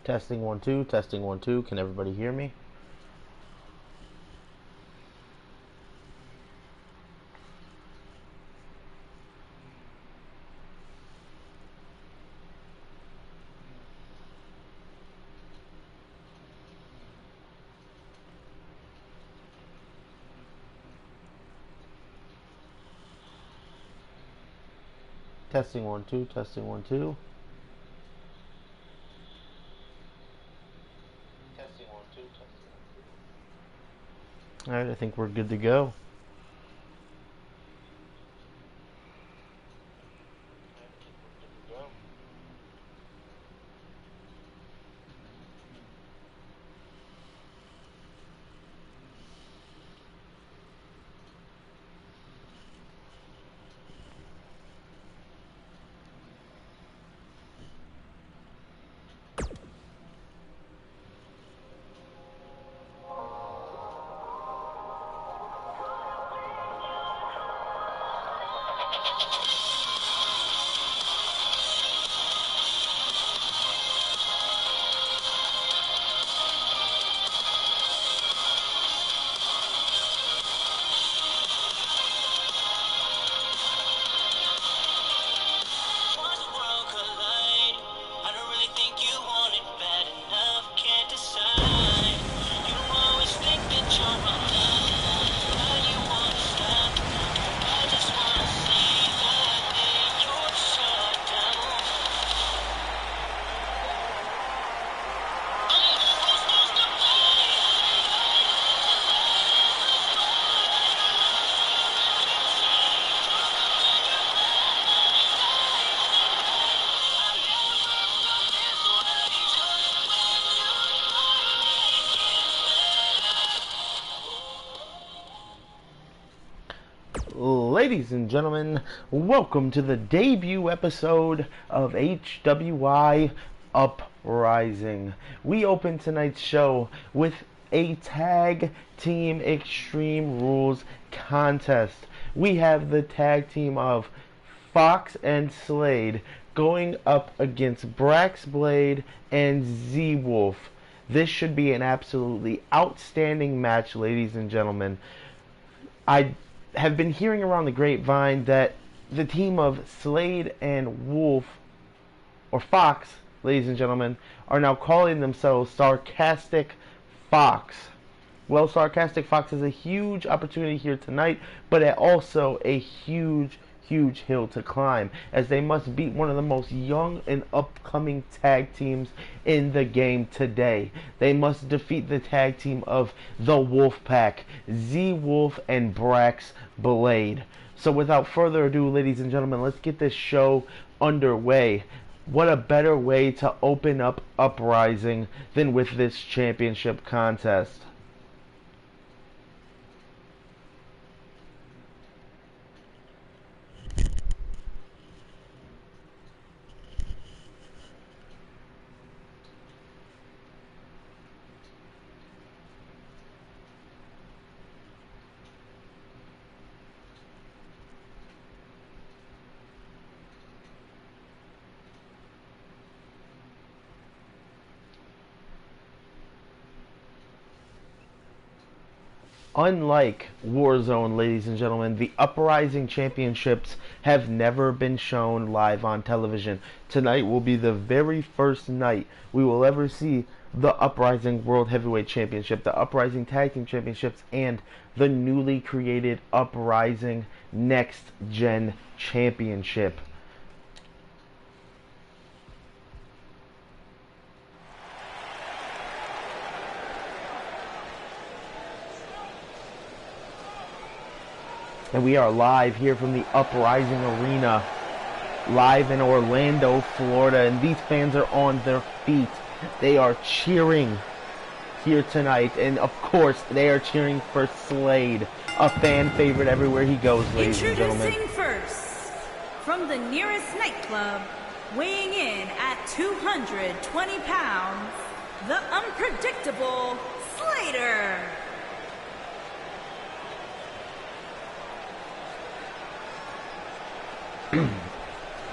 Testing 1 2, testing 1 2. Can everybody hear me? Testing 1 2, testing 1 2. Testing 1 2, testing 1 2. Alright, I think we're good to go. Ladies and gentlemen, welcome to the debut episode of HWI Uprising. We open tonight's show with a tag team Extreme Rules contest. We have the tag team of Fox and Slade going up against Brax Blade and Z-Wolf. This should be an absolutely outstanding match, ladies and gentlemen. I have been hearing around the grapevine that the team of Slade and Wolf, or Fox, ladies and gentlemen, are now calling themselves Sarcastic Fox. Well, Sarcastic Fox is a huge opportunity here tonight, but also a huge hill to climb, as they must beat one of the most young and upcoming tag teams in the game today. They must defeat the tag team of the Wolfpack, Z-Wolf and Brax Blade. So without further ado, ladies and gentlemen, let's get this show underway. What a better way to open up Uprising than with this championship contest. Unlike Warzone, ladies and gentlemen, the Uprising Championships have never been shown live on television. Tonight will be the very first night we will ever see the Uprising World Heavyweight Championship, the Uprising Tag Team Championships, and the newly created Uprising Next Gen Championship. And we are live here from the Uprising Arena, live in Orlando, Florida, and these fans are on their feet. They are cheering here tonight, and of course, they are cheering for Slade, a fan favorite everywhere he goes, ladies and gentlemen. Introducing first, from the nearest nightclub, weighing in at 220 pounds, the unpredictable Slater.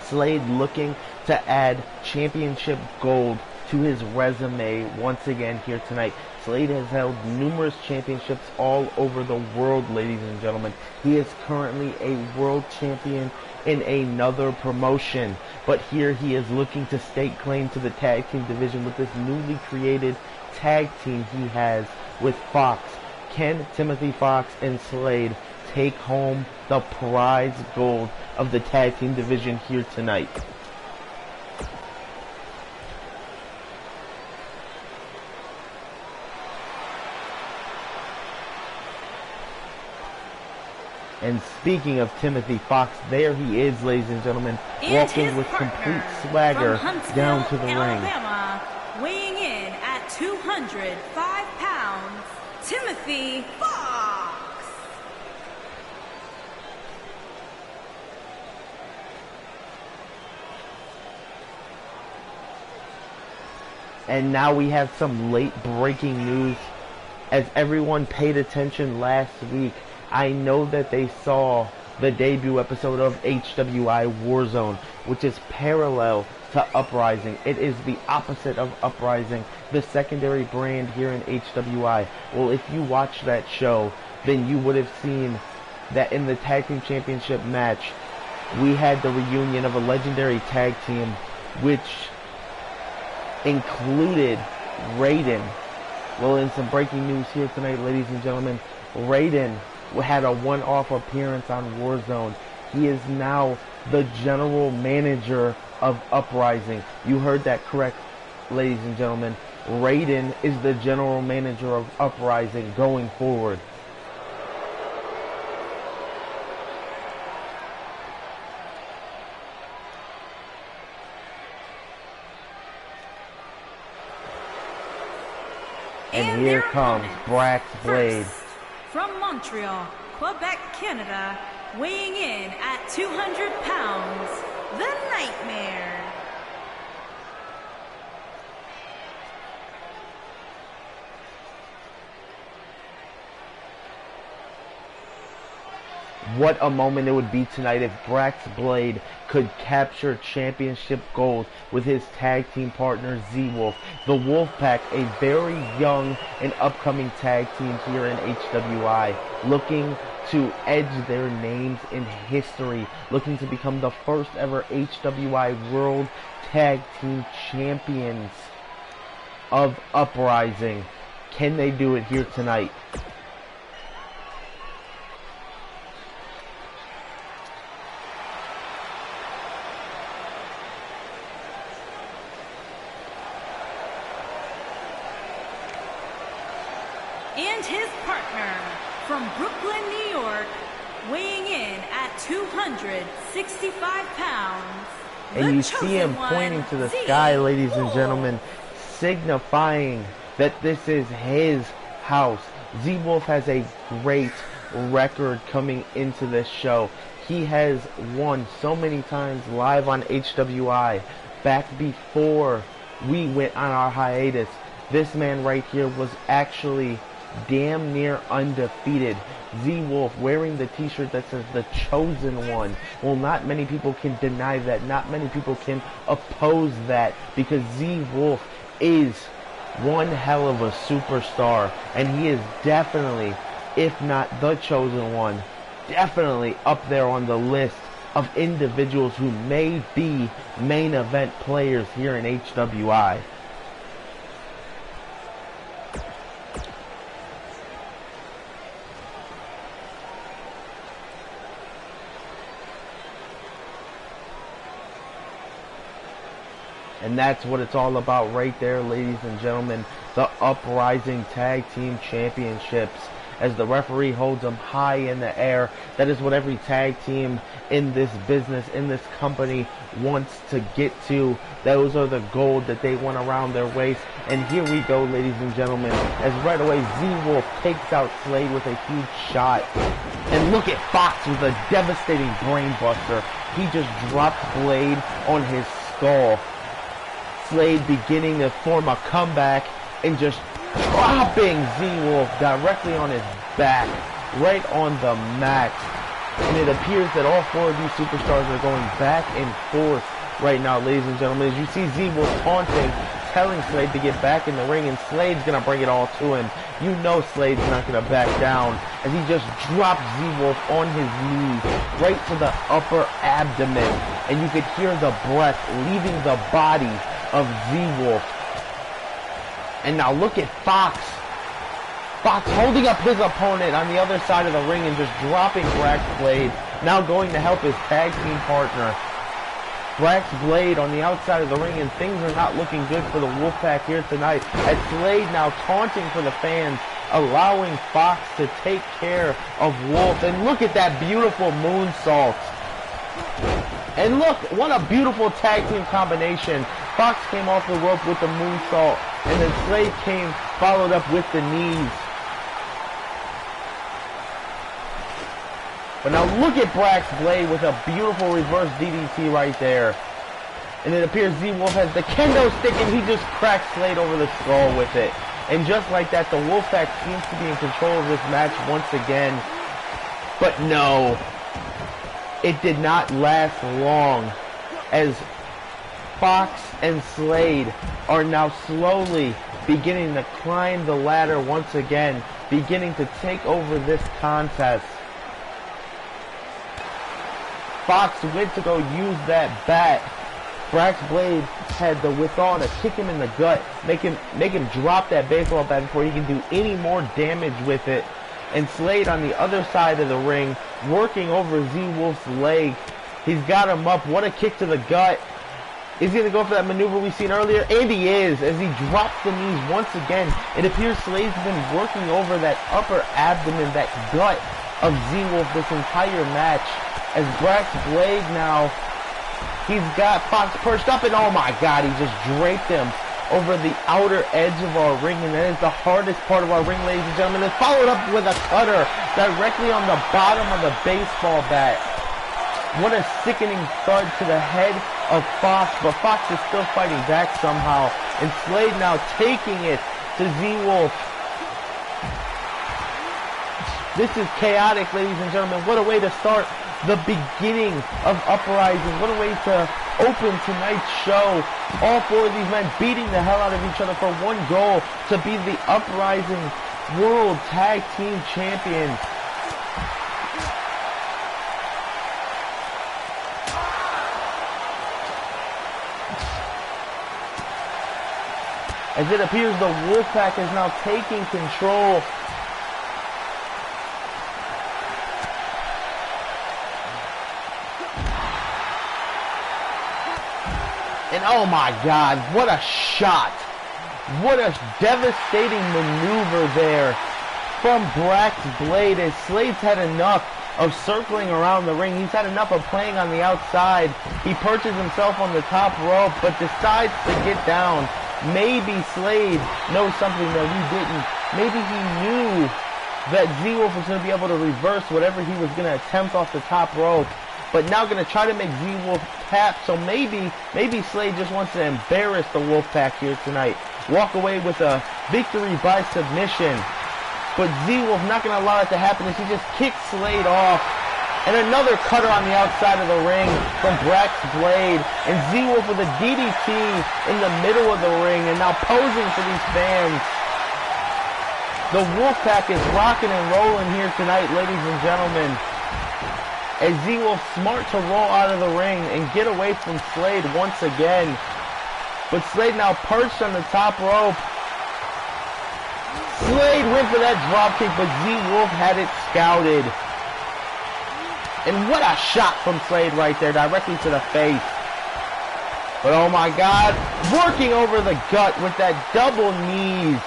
Slade looking to add championship gold to his resume once again here tonight. Slade has held numerous championships all over the world, ladies and gentlemen. He is currently a world champion in another promotion, but here he is looking to stake claim to the tag team division with this newly created tag team he has with Fox. Can Timothy Fox and Slade take home the prize gold of the tag team division here tonight? And speaking of Timothy Fox, there he is, ladies and gentlemen, walking with complete swagger down to the Alabama, weighing in at 205 pounds, Timothy Fox. And now we have some late breaking news. As everyone paid attention last week, I know that they saw the debut episode of HWI Warzone, which is parallel to Uprising. It is the opposite of Uprising, the secondary brand here in HWI. Well, if you watch that show, then you would have seen that in the Tag Team Championship match, we had the reunion of a legendary tag team, which included Raiden. Well, in some breaking news here tonight, ladies and gentlemen, Raiden had a one-off appearance on Warzone. He is now the general manager of Uprising. You heard that correct, ladies and gentlemen. Raiden is the general manager of Uprising going forward. And here comes Brax Blade. First, from Montreal, Quebec, Canada, weighing in at 200 pounds, the Nightmare. What a moment it would be tonight if Brax Blade could capture championship gold with his tag team partner Z-Wolf. The Wolfpack, a very young and upcoming tag team here in HWI, looking to edge their names in history, looking to become the first ever HWI World Tag Team Champions of Uprising. Can they do it here tonight? And his partner, from Brooklyn, New York, weighing in at 265 pounds. And you see him pointing to the sky, ladies and gentlemen, signifying that this is his house. Z-Wolf has a great record coming into this show. He has won so many times live on HWI. Back before we went on our hiatus, this man right here was actually damn near undefeated. Z-Wolf wearing the t-shirt that says The Chosen One. Well, not many people can deny that. Not many people can oppose that, because Z-Wolf is one hell of a superstar, and he is definitely, if not the chosen one, definitely up there on the list of individuals who may be main event players here in HWI. And that's what it's all about right there, ladies and gentlemen. The Uprising Tag Team Championships. As the referee holds them high in the air. That is what every tag team in this business, in this company, wants to get to. Those are the gold that they want around their waist. And here we go, ladies and gentlemen, as right away Z-Wolf takes out Slade with a huge shot. And look at Fox with a devastating brainbuster. He just dropped Blade on his skull. Slade beginning to form a comeback and just dropping Z-Wolf directly on his back, right on the mat. And it appears that all four of these superstars are going back and forth right now, ladies and gentlemen. As you see Z-Wolf taunting, telling Slade to get back in the ring, and Slade's going to bring it all to him. You know Slade's not going to back down as he just drops Z-Wolf on his knees right to the upper abdomen. And you could hear the breath leaving the body of Z-Wolf. And now look at Fox. Fox holding up his opponent on the other side of the ring and just dropping Brax Blade. Now going to help his tag team partner. Brax Blade on the outside of the ring, and things are not looking good for the Wolfpack here tonight. As Slade now taunting for the fans, allowing Fox to take care of Wolf. And look at that beautiful moonsault. And look, what a beautiful tag team combination. Fox came off the rope with the moonsault, and then Slade came, followed up with the knees. But now look at Brax Blade with a beautiful reverse DDT right there. And it appears Z-Wolf has the kendo stick, and he just cracks Slade over the skull with it. And just like that, the Wolfpack seems to be in control of this match once again. But no, it did not last long, as Fox and Slade are now slowly beginning to climb the ladder once again, beginning to take over this contest. Fox went to go use that bat. Brax Blade had the withal to kick him in the gut, make him drop that baseball bat before he can do any more damage with it. And Slade on the other side of the ring, working over Z-Wolf's leg. He's got him up. What a kick to the gut. Is he going to go for that maneuver we seen earlier? And he is, as he drops the knees once again. It appears Slade's been working over that upper abdomen, that gut of Z-Wolf this entire match. As Brax Blade now, he's got Fox perched up, and oh my God, he just draped him over the outer edge of our ring, and that is the hardest part of our ring, ladies and gentlemen. It's followed up with a cutter directly on the bottom of the baseball bat. What a sickening thud to the head of Fox, but Fox is still fighting back somehow, and Slade now taking it to Z-Wolf. This is chaotic, ladies and gentlemen. What a way to start the beginning of Uprising. What a way to open tonight's show. All four of these men beating the hell out of each other for one goal, to be the Uprising World Tag Team Champions. As it appears the Wolfpack is now taking control. And oh my God, what a shot. What a devastating maneuver there from Brax Blade, as Slade's had enough of circling around the ring. He's had enough of playing on the outside. He perches himself on the top rope, but decides to get down. Maybe Slade knows something that we didn't. Maybe he knew that Z-Wolf was going to be able to reverse whatever he was going to attempt off the top rope. But now going to try to make Z-Wolf tap. So maybe Slade just wants to embarrass the Wolfpack here tonight. Walk away with a victory by submission. But Z-Wolf not going to allow it to happen, as he just kicks Slade off. And another cutter on the outside of the ring from Brax Blade. And Z-Wolf with a DDT in the middle of the ring, and now posing for these fans. The Wolfpack is rocking and rolling here tonight, ladies and gentlemen. As Z-Wolf smart to roll out of the ring and get away from Slade once again. But Slade now perched on the top rope. Slade went for that dropkick, but Z-Wolf had it scouted. And what a shot from Slade right there, directly to the face. But oh my God, working over the gut with that double knees.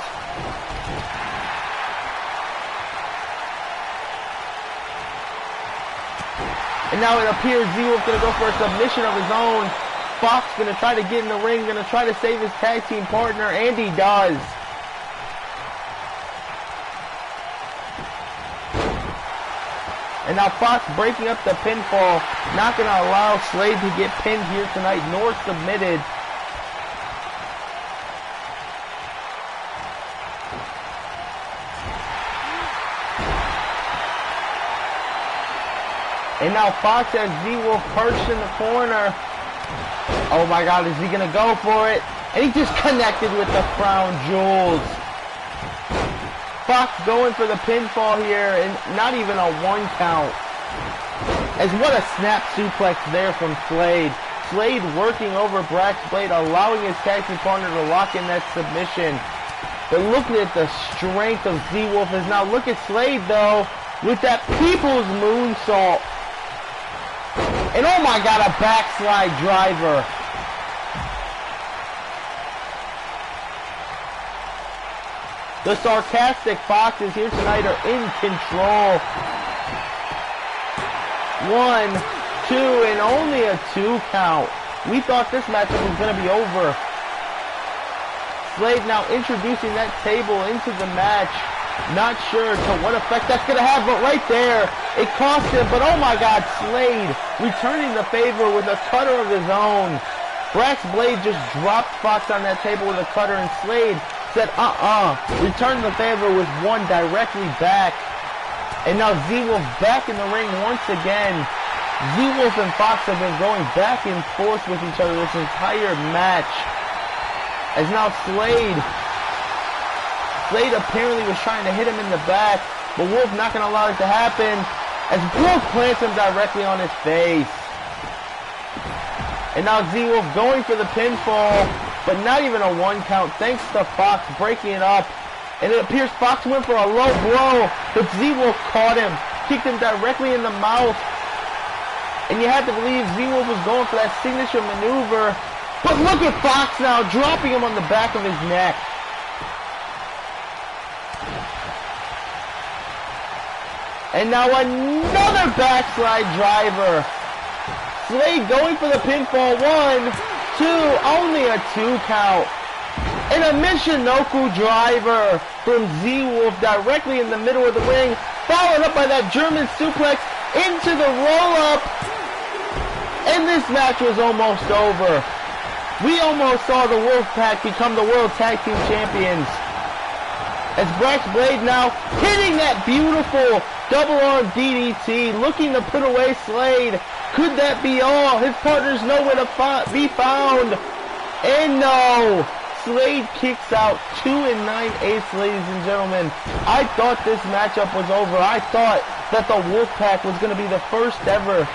And now it appears Z-Wolf going to go for a submission of his own. Fox going to try to get in the ring, going to try to save his tag team partner, and he does. And now Fox breaking up the pinfall, not going to allow Slade to get pinned here tonight, nor submitted. And now Fox has Z-Wolf perched in the corner. Oh my God, is he going to go for it? And he just connected with the crown jewels. Fox going for the pinfall here, and not even a 1 count. As what a snap suplex there from Slade. Slade working over Brax Blade, allowing his tag team partner to lock in that submission. But look at the strength of Z-Wolf. As now look at Slade though, with that people's moonsault. And oh my god, a backslide driver. The sarcastic Foxes here tonight are in control. 1, 2, and only a 2 count. We thought this matchup was going to be over. Slade now introducing that table into the match. Not sure to what effect that's going to have, but right there, it cost him. But oh my god, Slade returning the favor with a cutter of his own. Brax Blade just dropped Fox on that table with a cutter, and Slade said, returned the favor with one directly back. And now Z-Wolf back in the ring once again. Z-Wolf and Fox have been going back and forth with each other this entire match. As now Slade apparently was trying to hit him in the back, but Wolf not going to allow it to happen, as Wolf plants him directly on his face. And now Z-Wolf going for the pinfall, but not even a 1 count, thanks to Fox breaking it up. And it appears Fox went for a low blow, but Z-Wolf caught him, kicked him directly in the mouth. And you had to believe Z-Wolf was going for that signature maneuver. But look at Fox now, dropping him on the back of his neck. And now another backslide driver. Slade going for the pinfall. 1, 2, only a 2 count. And a Michinoku driver from Z-Wolf directly in the middle of the ring, followed up by that German suplex into the roll-up. And this match was almost over. We almost saw the Wolfpack become the World Tag Team Champions. As Brax Blade now hitting that beautiful double arm DDT, looking to put away Slade. Could that be all? His partner's nowhere to be found. And no! Slade kicks out 2 9/8, ladies and gentlemen. I thought this matchup was over. I thought that the Wolfpack was going to be the first ever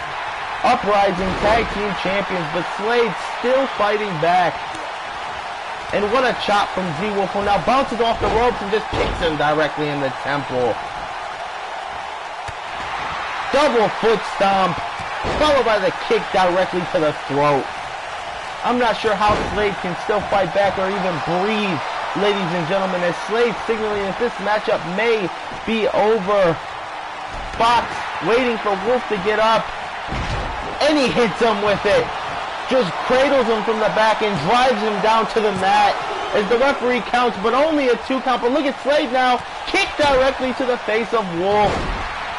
Uprising Tag Team Champions, but Slade still fighting back. And what a chop from Z-Wolf, who now bounces off the ropes and just kicks him directly in the temple. Double foot stomp, followed by the kick directly to the throat. I'm not sure how Slade can still fight back or even breathe, ladies and gentlemen, as Slade signaling that this matchup may be over. Fox waiting for Wolf to get up, and he hits him with it. Just cradles him from the back and drives him down to the mat as the referee counts, but only a 2 count. But look at Slade now, kick directly to the face of Wolf.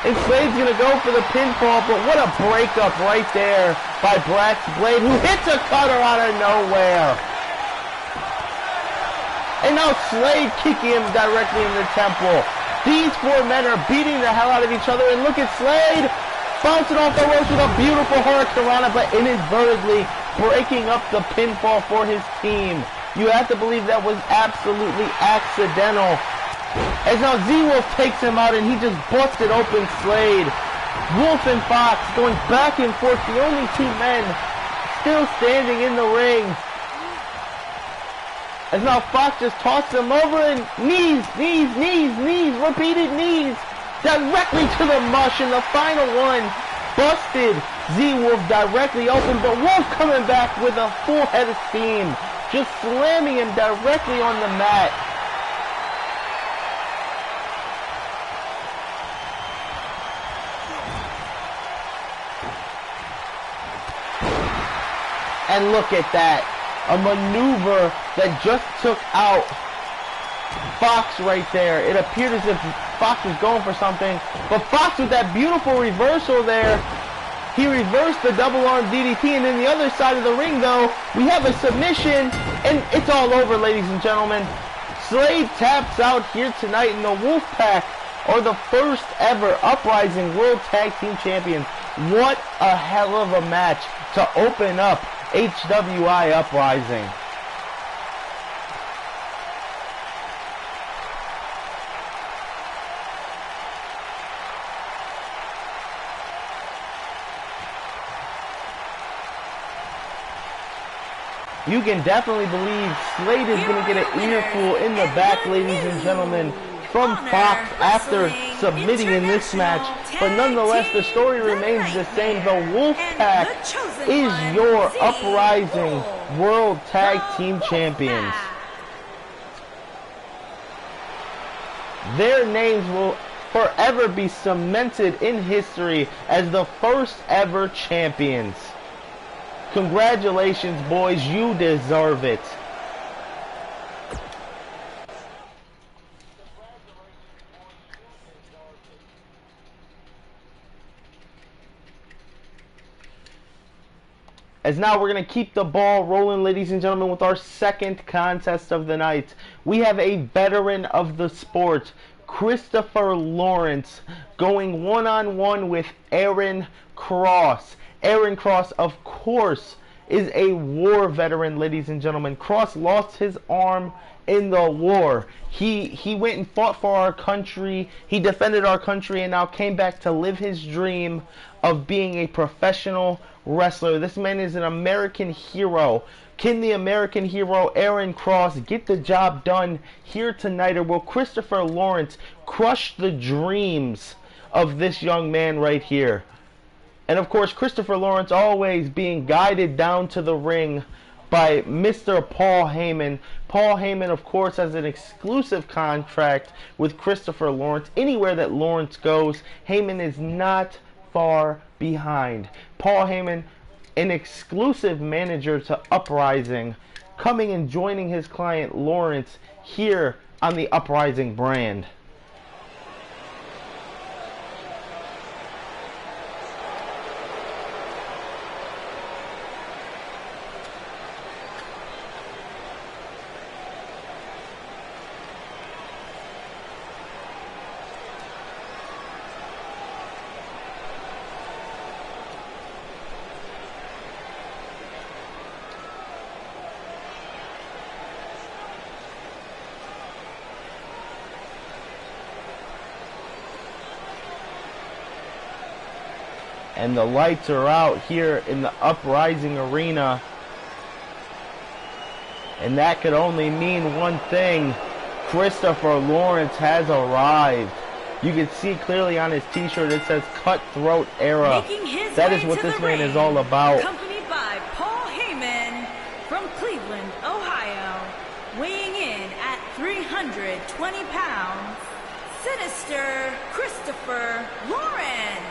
And Slade's going to go for the pinfall, but what a breakup right there by Brax Blade, who hits a cutter out of nowhere. And now Slade kicking him directly in the temple. These 4 men are beating the hell out of each other, and look at Slade bouncing off the ropes with a beautiful hurricanrana, but inadvertently breaking up the pinfall for his team. You have to believe that was absolutely accidental. As now Z-Wolf takes him out and he just busted open Slade. Wolf and Fox going back and forth, the only 2 men still standing in the ring. As now Fox just tosses him over and knees, repeated knees, directly to the mush, and the final one busted Z-Wolf directly open, but Wolf coming back with a full head of steam, just slamming him directly on the mat. And look at that, a maneuver that just took out Fox right there. It appeared as if Fox was going for something, but Fox with that beautiful reversal there, he reversed the double arm DDT, and then the other side of the ring though, we have a submission, and it's all over, ladies and gentlemen. Slade taps out here tonight, and the Wolfpack are the first ever Uprising World Tag Team Champions. What a hell of a match to open up HWI Uprising. You can definitely believe Slade is going to get an earful in the back, ladies and gentlemen, from Fox after submitting in this match. But nonetheless, the story remains the same. The Wolfpack is your Uprising World Tag Team Champions. Their names will forever be cemented in history as the first ever champions. Congratulations, boys. You deserve it. As now we're going to keep the ball rolling, ladies and gentlemen, with our second contest of the night. We have a veteran of the sport, Christopher Lawrence, going one-on-one with Aaron Cross. Aaron Cross, of course, is a war veteran, ladies and gentlemen. Cross lost his arm in the war. He went and fought for our country. He defended our country and now came back to live his dream of being a professional wrestler. This man is an American hero. Can the American hero Aaron Cross get the job done here tonight, or will Christopher Lawrence crush the dreams of this young man right here? And of course, Christopher Lawrence always being guided down to the ring by Mr. Paul Heyman. Paul Heyman, of course, has an exclusive contract with Christopher Lawrence. Anywhere that Lawrence goes, Heyman is not far behind. Paul Heyman, an exclusive manager to Uprising, coming and joining his client Lawrence here on the Uprising brand. And the lights are out here in the Uprising Arena. And that could only mean one thing. Christopher Lawrence has arrived. You can see clearly on his t-shirt it says Cutthroat Era. That is what this man is all about. Accompanied by Paul Heyman from Cleveland, Ohio. Weighing in at 320 pounds, Sinister Christopher Lawrence.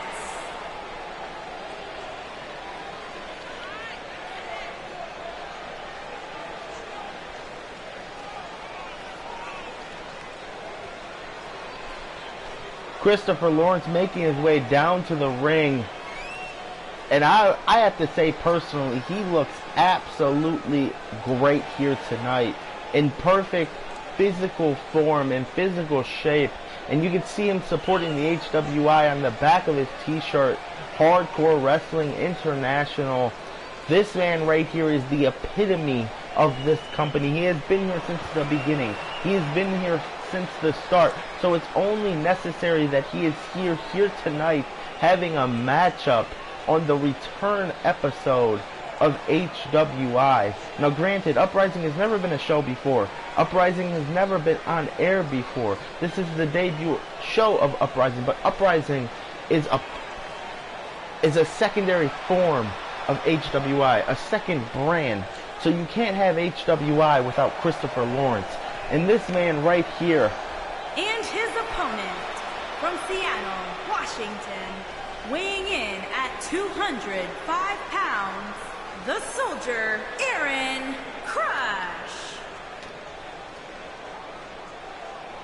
Christopher Lawrence making his way down to the ring. And I have to say personally, he looks absolutely great here tonight. In perfect physical form and physical shape. And you can see him supporting the HWI on the back of his t-shirt. Hardcore Wrestling International. This man right here is the epitome of this company. He has been here since the beginning. He has been here since the start. So it's only necessary that he is here tonight having a matchup on the return episode of HWI. Now granted, Uprising has never been a show before. Uprising has never been on air before. This is the debut show of Uprising, but Uprising is a secondary form of HWI, a second brand. So you can't have HWI without Christopher Lawrence. And this man right here. And his opponent from Seattle, Washington, weighing in at 205 pounds, the Soldier, Aaron Crush.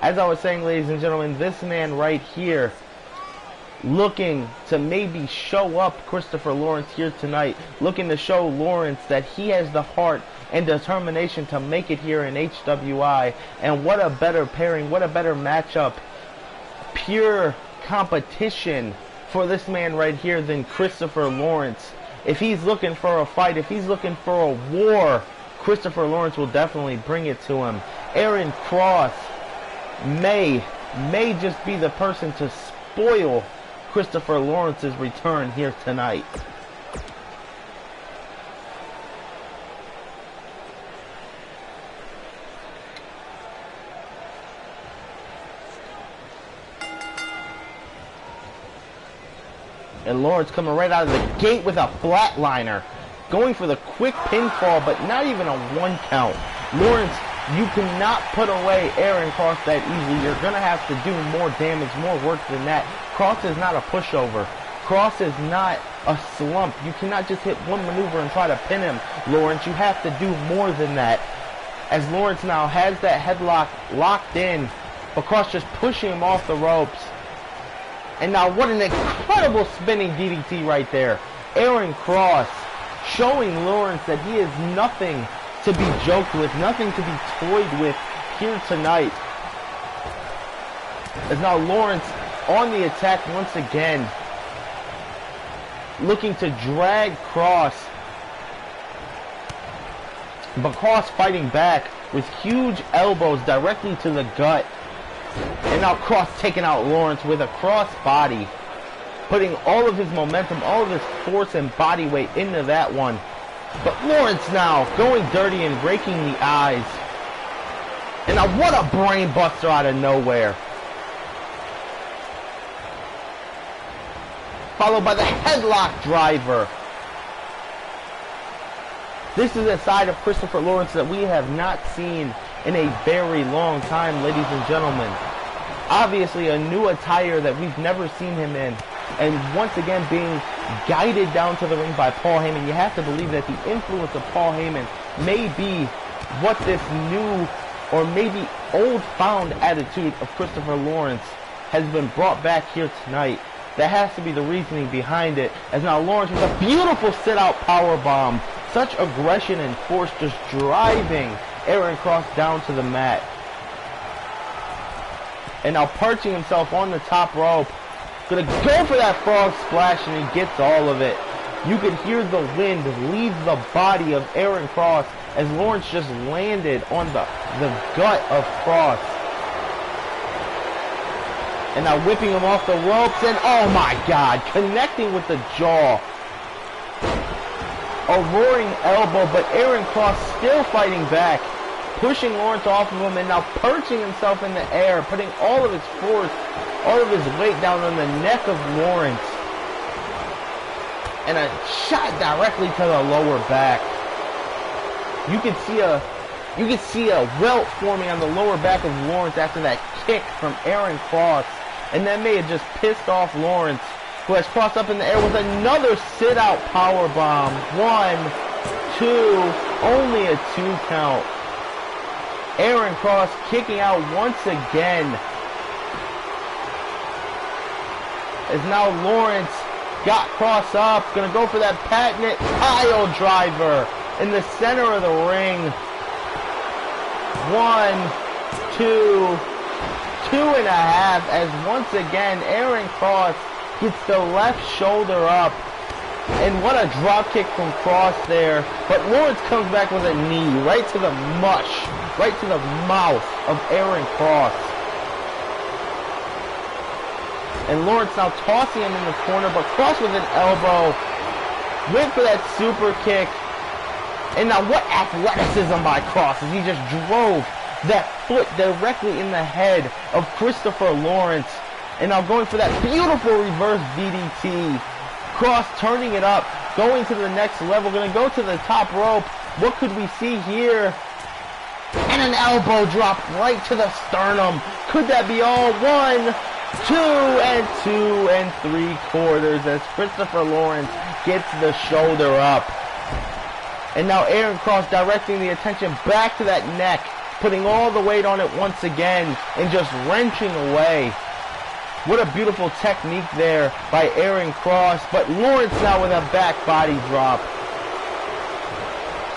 As I was saying, ladies and gentlemen, this man right here, looking to maybe show up Christopher Lawrence here tonight, looking to show Lawrence that he has the heart and determination to make it here in HWI. And what a better pairing, what a better matchup, pure competition for this man right here than Christopher Lawrence. If he's looking for a fight, if he's looking for a war, Christopher Lawrence will definitely bring it to him. Aaron Cross may just be the person to spoil Christopher Lawrence's return here tonight. And Lawrence coming right out of the gate with a flatliner. Going for the quick pinfall, but not even a 1 count. Lawrence, you cannot put away Aaron Cross that easily. You're going to have to do more damage, more work than that. Cross is not a pushover. Cross is not a slump. You cannot just hit one maneuver and try to pin him, Lawrence. You have to do more than that. As Lawrence now has that headlock locked in, but Cross just pushing him off the ropes. And now what an incredible spinning DDT right there. Aaron Cross showing Lawrence that he is nothing to be joked with, nothing to be toyed with here tonight. As now Lawrence on the attack once again, looking to drag Cross. But Cross fighting back with huge elbows directly to the gut. And now Cross taking out Lawrence with a cross body, putting all of his momentum, all of his force and body weight into that one. But Lawrence now going dirty and breaking the eyes. And now what a brain buster out of nowhere. Followed by the headlock driver. This is a side of Christopher Lawrence that we have not seen in a very long time, ladies and gentlemen. Obviously a new attire that we've never seen him in. And once again being guided down to the ring by Paul Heyman. You have to believe that the influence of Paul Heyman may be what this new or maybe old found attitude of Christopher Lawrence has been brought back here tonight. That has to be the reasoning behind it. As now Lawrence with a beautiful sit-out powerbomb. Such aggression and force just driving Aaron Cross down to the mat. And now perching himself on the top rope. Gonna go for that frog splash and he gets all of it. You could hear the wind leave the body of Aaron Cross as Lawrence just landed on the gut of Cross. And now whipping him off the ropes and oh my god, connecting with the jaw. A roaring elbow, but Aaron Cross still fighting back. Pushing Lawrence off of him and now perching himself in the air, putting all of his force, all of his weight down on the neck of Lawrence. And a shot directly to the lower back. You can see a welt forming on the lower back of Lawrence after that kick from Aaron Cross. And that may have just pissed off Lawrence, who has crossed up in the air with another sit-out powerbomb. 1, 2, only a 2 count. Aaron Cross kicking out once again. As now Lawrence got Cross up, gonna go for that patented pile driver in the center of the ring. 1, 2, 2.5, as once again Aaron Cross gets the left shoulder up. And what a drop kick from Cross there. But Lawrence comes back with a knee right to the mush, right to the mouth of Aaron Cross. And Lawrence now tossing him in the corner, but Cross with an elbow. Went for that super kick. And now what athleticism by Cross as he just drove that foot directly in the head of Christopher Lawrence. And now going for that beautiful reverse DDT. Cross turning it up, going to the next level, going to go to the top rope. What could we see here? And an elbow drop right to the sternum. Could that be all? 1, 2, and 2 3/4 as Christopher Lawrence gets the shoulder up. And now Aaron Cross directing the attention back to that neck, putting all the weight on it once again and just wrenching away. What a beautiful technique there by Aaron Cross, but Lawrence now with a back body drop.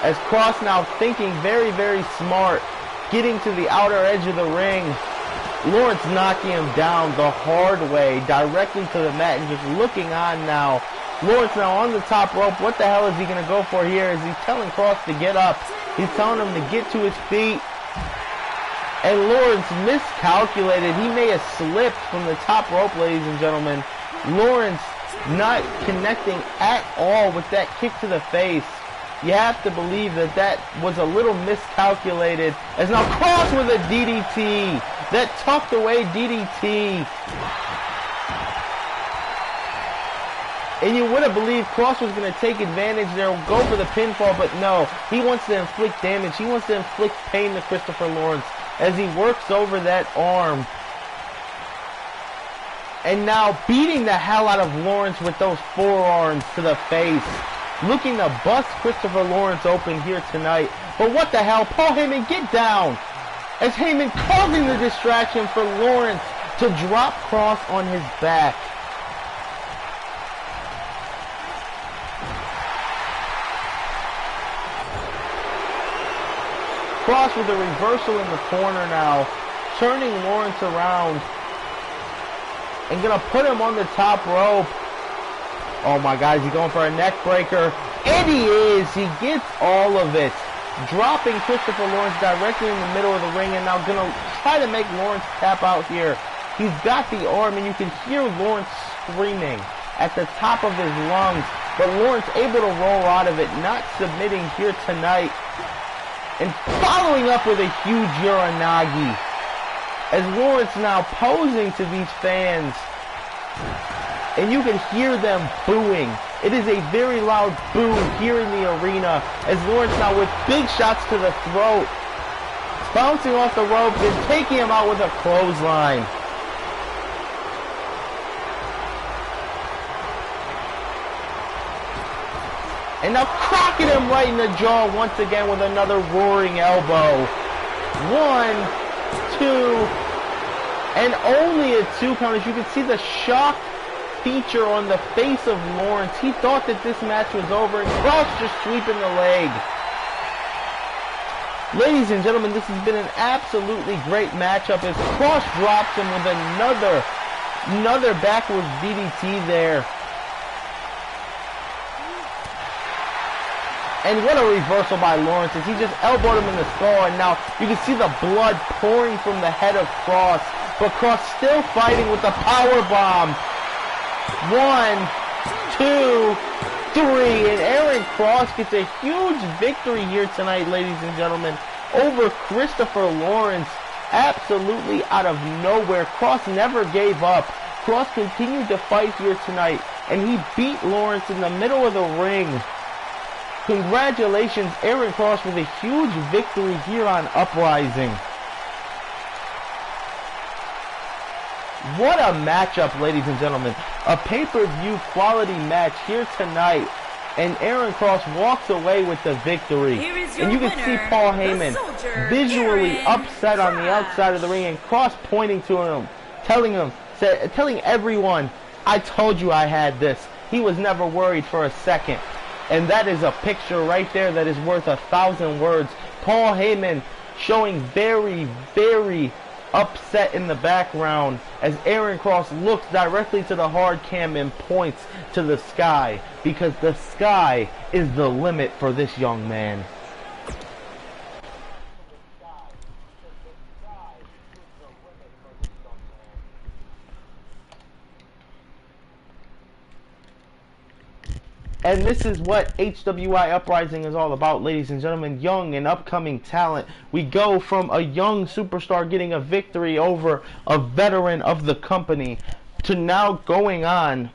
As Cross now thinking very, very smart, getting to the outer edge of the ring. Lawrence knocking him down the hard way, directly to the mat and just looking on now. Lawrence now on the top rope. What the hell is he going to go for here? Is he telling Cross to get up? He's telling him to get to his feet. And Lawrence miscalculated. He may have slipped from the top rope, ladies and gentlemen. Lawrence not connecting at all with that kick to the face. You have to believe that that was a little miscalculated. As now Cross with a DDT. That tucked away DDT. And you would have believed Cross was going to take advantage there, go for the pinfall, but no. He wants to inflict damage. He wants to inflict pain to Christopher Lawrence as he works over that arm. And now beating the hell out of Lawrence with those forearms to the face. Looking to bust Christopher Lawrence open here tonight. But what the hell? Paul Heyman, get down! As Heyman causing the distraction for Lawrence to drop Cross on his back. Cross with a reversal in the corner now, turning Lawrence around and gonna put him on the top rope. Oh my God, is he going for a neck breaker? And he is. He gets all of it, dropping Christopher Lawrence directly in the middle of the ring, and now gonna try to make Lawrence tap out here. He's got the arm, and you can hear Lawrence screaming at the top of his lungs, but Lawrence able to roll out of it, not submitting here tonight. And following up with a huge Uranagi. As Lawrence now posing to these fans. And you can hear them booing. It is a very loud boo here in the arena. As Lawrence now with big shots to the throat. Bouncing off the ropes and taking him out with a clothesline. And now cracking him right in the jaw once again with another roaring elbow. 1, 2, and only a 2 count. As you can see the shock feature on the face of Lawrence. He thought that this match was over, and Cross just sweeping the leg. Ladies and gentlemen, this has been an absolutely great matchup as Cross drops him with another backwards DDT there. And what a reversal by Lawrence as he just elbowed him in the skull, and now you can see the blood pouring from the head of Cross. But Cross still fighting with the power bomb. 1, 2, 3, and Aaron Cross gets a huge victory here tonight, ladies and gentlemen, over Christopher Lawrence. Absolutely out of nowhere. Cross never gave up. Cross continued to fight here tonight, and he beat Lawrence in the middle of the ring. Congratulations, Aaron Cross, with a huge victory here on Uprising. What a matchup, ladies and gentlemen. A pay-per-view quality match here tonight. And Aaron Cross walks away with the victory. And you can see Paul Heyman visually upset on the outside of the ring, and Cross pointing to him, telling everyone, I told you I had this. He was never worried for a second. And that is a picture right there that is worth 1,000 words. Paul Heyman showing very, very upset in the background as Aaron Cross looks directly to the hard cam and points to the sky, because the sky is the limit for this young man. And this is what HWI Uprising is all about, ladies and gentlemen. Young and upcoming talent. We go from a young superstar getting a victory over a veteran of the company to now going on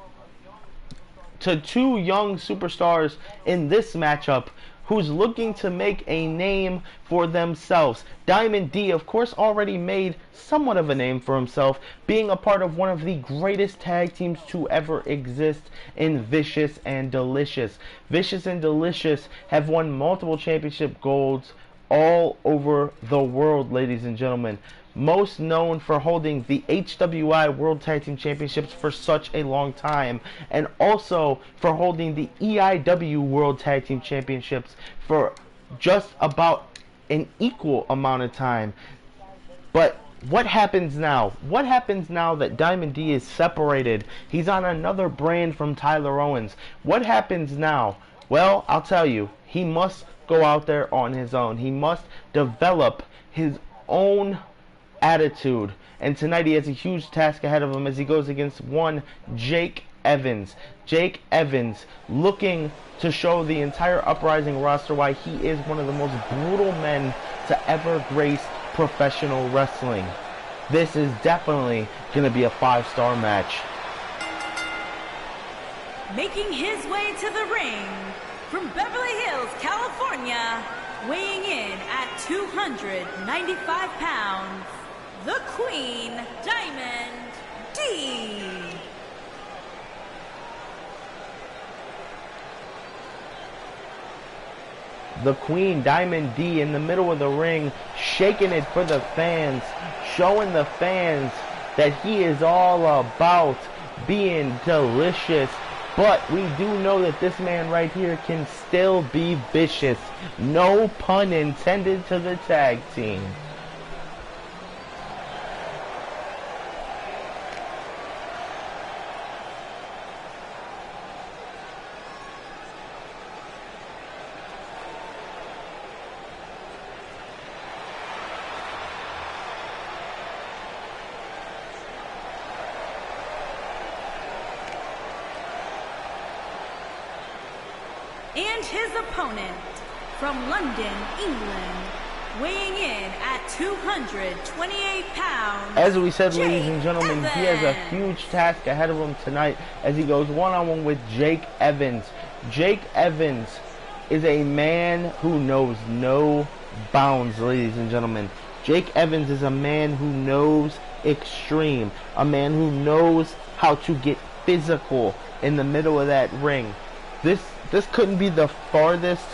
to 2 young superstars in this matchup who's looking to make a name for themselves. Diamond D, of course, already made somewhat of a name for himself, being a part of one of the greatest tag teams to ever exist in Vicious and Delicious. Vicious and Delicious have won multiple championship golds all over the world, ladies and gentlemen. Most known for holding the HWI World Tag Team Championships for such a long time, and also for holding the EIW World Tag Team Championships for just about an equal amount of time. But what happens now? What happens now that Diamond D is separated? He's on another brand from Tyler Owens. What happens now? Well, I'll tell you, he must go out there on his own. He must develop his own attitude, and tonight he has a huge task ahead of him as he goes against one Jake Evans. Jake Evans looking to show the entire Uprising roster why he is one of the most brutal men to ever grace professional wrestling. This is definitely going to be a 5-star match. Making his way to the ring from Beverly Hills, California, weighing in at 295 pounds, the Queen, Diamond D. The Queen, Diamond D, in the middle of the ring, shaking it for the fans, showing the fans that he is all about being delicious. But we do know that this man right here can still be vicious. No pun intended to the tag team. And his opponent, from London, England, weighing in at 228 pounds. As we said, ladies and gentlemen, he has a huge task ahead of him tonight as he goes one-on-one with Jake Evans. Jake Evans is a man who knows no bounds, ladies and gentlemen. Jake Evans is a man who knows extreme, a man who knows how to get physical in the middle of that ring. This couldn't be the farthest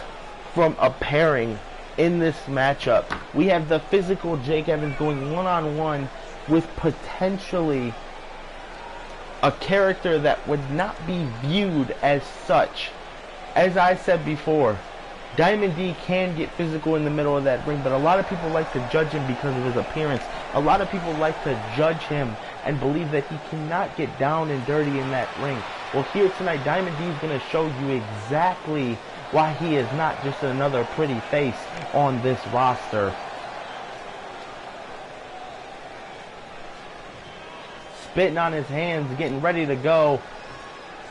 from a pairing in this matchup. We have the physical Jake Evans going one-on-one with potentially a character that would not be viewed as such. As I said before, Diamond D can get physical in the middle of that ring, but a lot of people like to judge him because of his appearance. A lot of people like to judge him and believe that he cannot get down and dirty in that ring. Well, here tonight, Diamond D is going to show you exactly why he is not just another pretty face on this roster. Spitting on his hands, getting ready to go.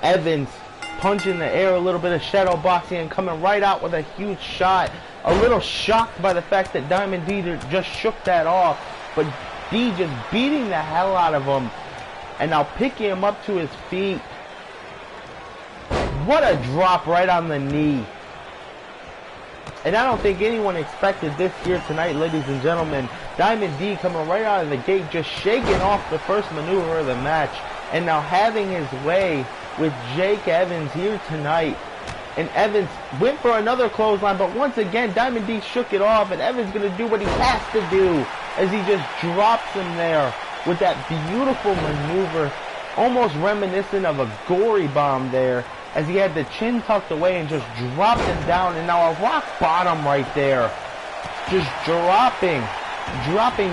Evans punching the air, a little bit of shadow boxing, and coming right out with a huge shot. A little shocked by the fact that Diamond D just shook that off, but D just beating the hell out of him, and now picking him up to his feet. What a drop right on the knee. And I don't think anyone expected this here tonight, ladies and gentlemen. Diamond D coming right out of the gate, just shaking off the first maneuver of the match, and now having his way with Jake Evans here tonight. And Evans went for another clothesline, but once again, Diamond D shook it off, and Evans going to do what he has to do as he just drops him there with that beautiful maneuver, almost reminiscent of a gory bomb there, as he had the chin tucked away and just dropped him down, and now a rock bottom right there. Just dropping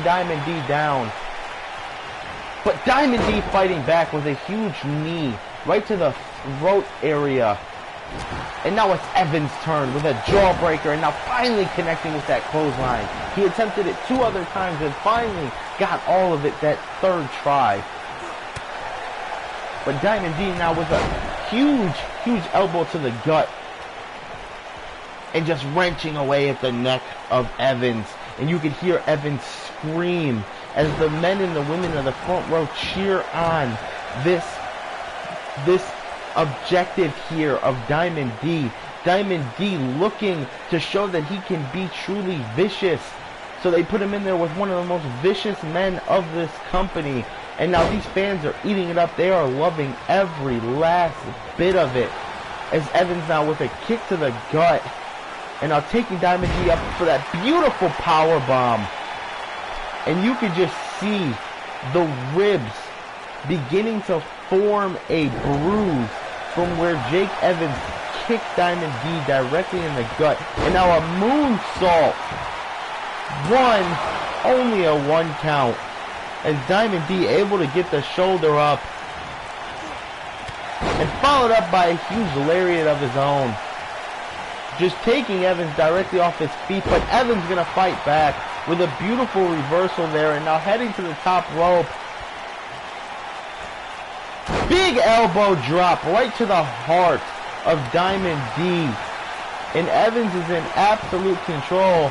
Diamond D down. But Diamond D fighting back with a huge knee right to the throat area. And now it's Evans' turn with a jawbreaker, and now finally connecting with that clothesline. He attempted it 2 other times and finally got all of it that third try. But Diamond D now with a huge elbow to the gut, and just wrenching away at the neck of Evans. And you could hear Evans scream as the men and the women in the front row cheer on this objective here of Diamond D. Diamond D looking to show that he can be truly vicious. So they put him in there with one of the most vicious men of this company. And now these fans are eating it up. They are loving every last bit of it. As Evans now with a kick to the gut. And now taking Diamond D up for that beautiful power bomb. And you could just see the ribs beginning to form a bruise from where Jake Evans kicked Diamond D directly in the gut. And now a moonsault. Only a 1 count. As Diamond D able to get the shoulder up. And followed up by a huge lariat of his own. Just taking Evans directly off his feet, but Evans going to fight back with a beautiful reversal there, and now heading to the top rope. Big elbow drop right to the heart of Diamond D. And Evans is in absolute control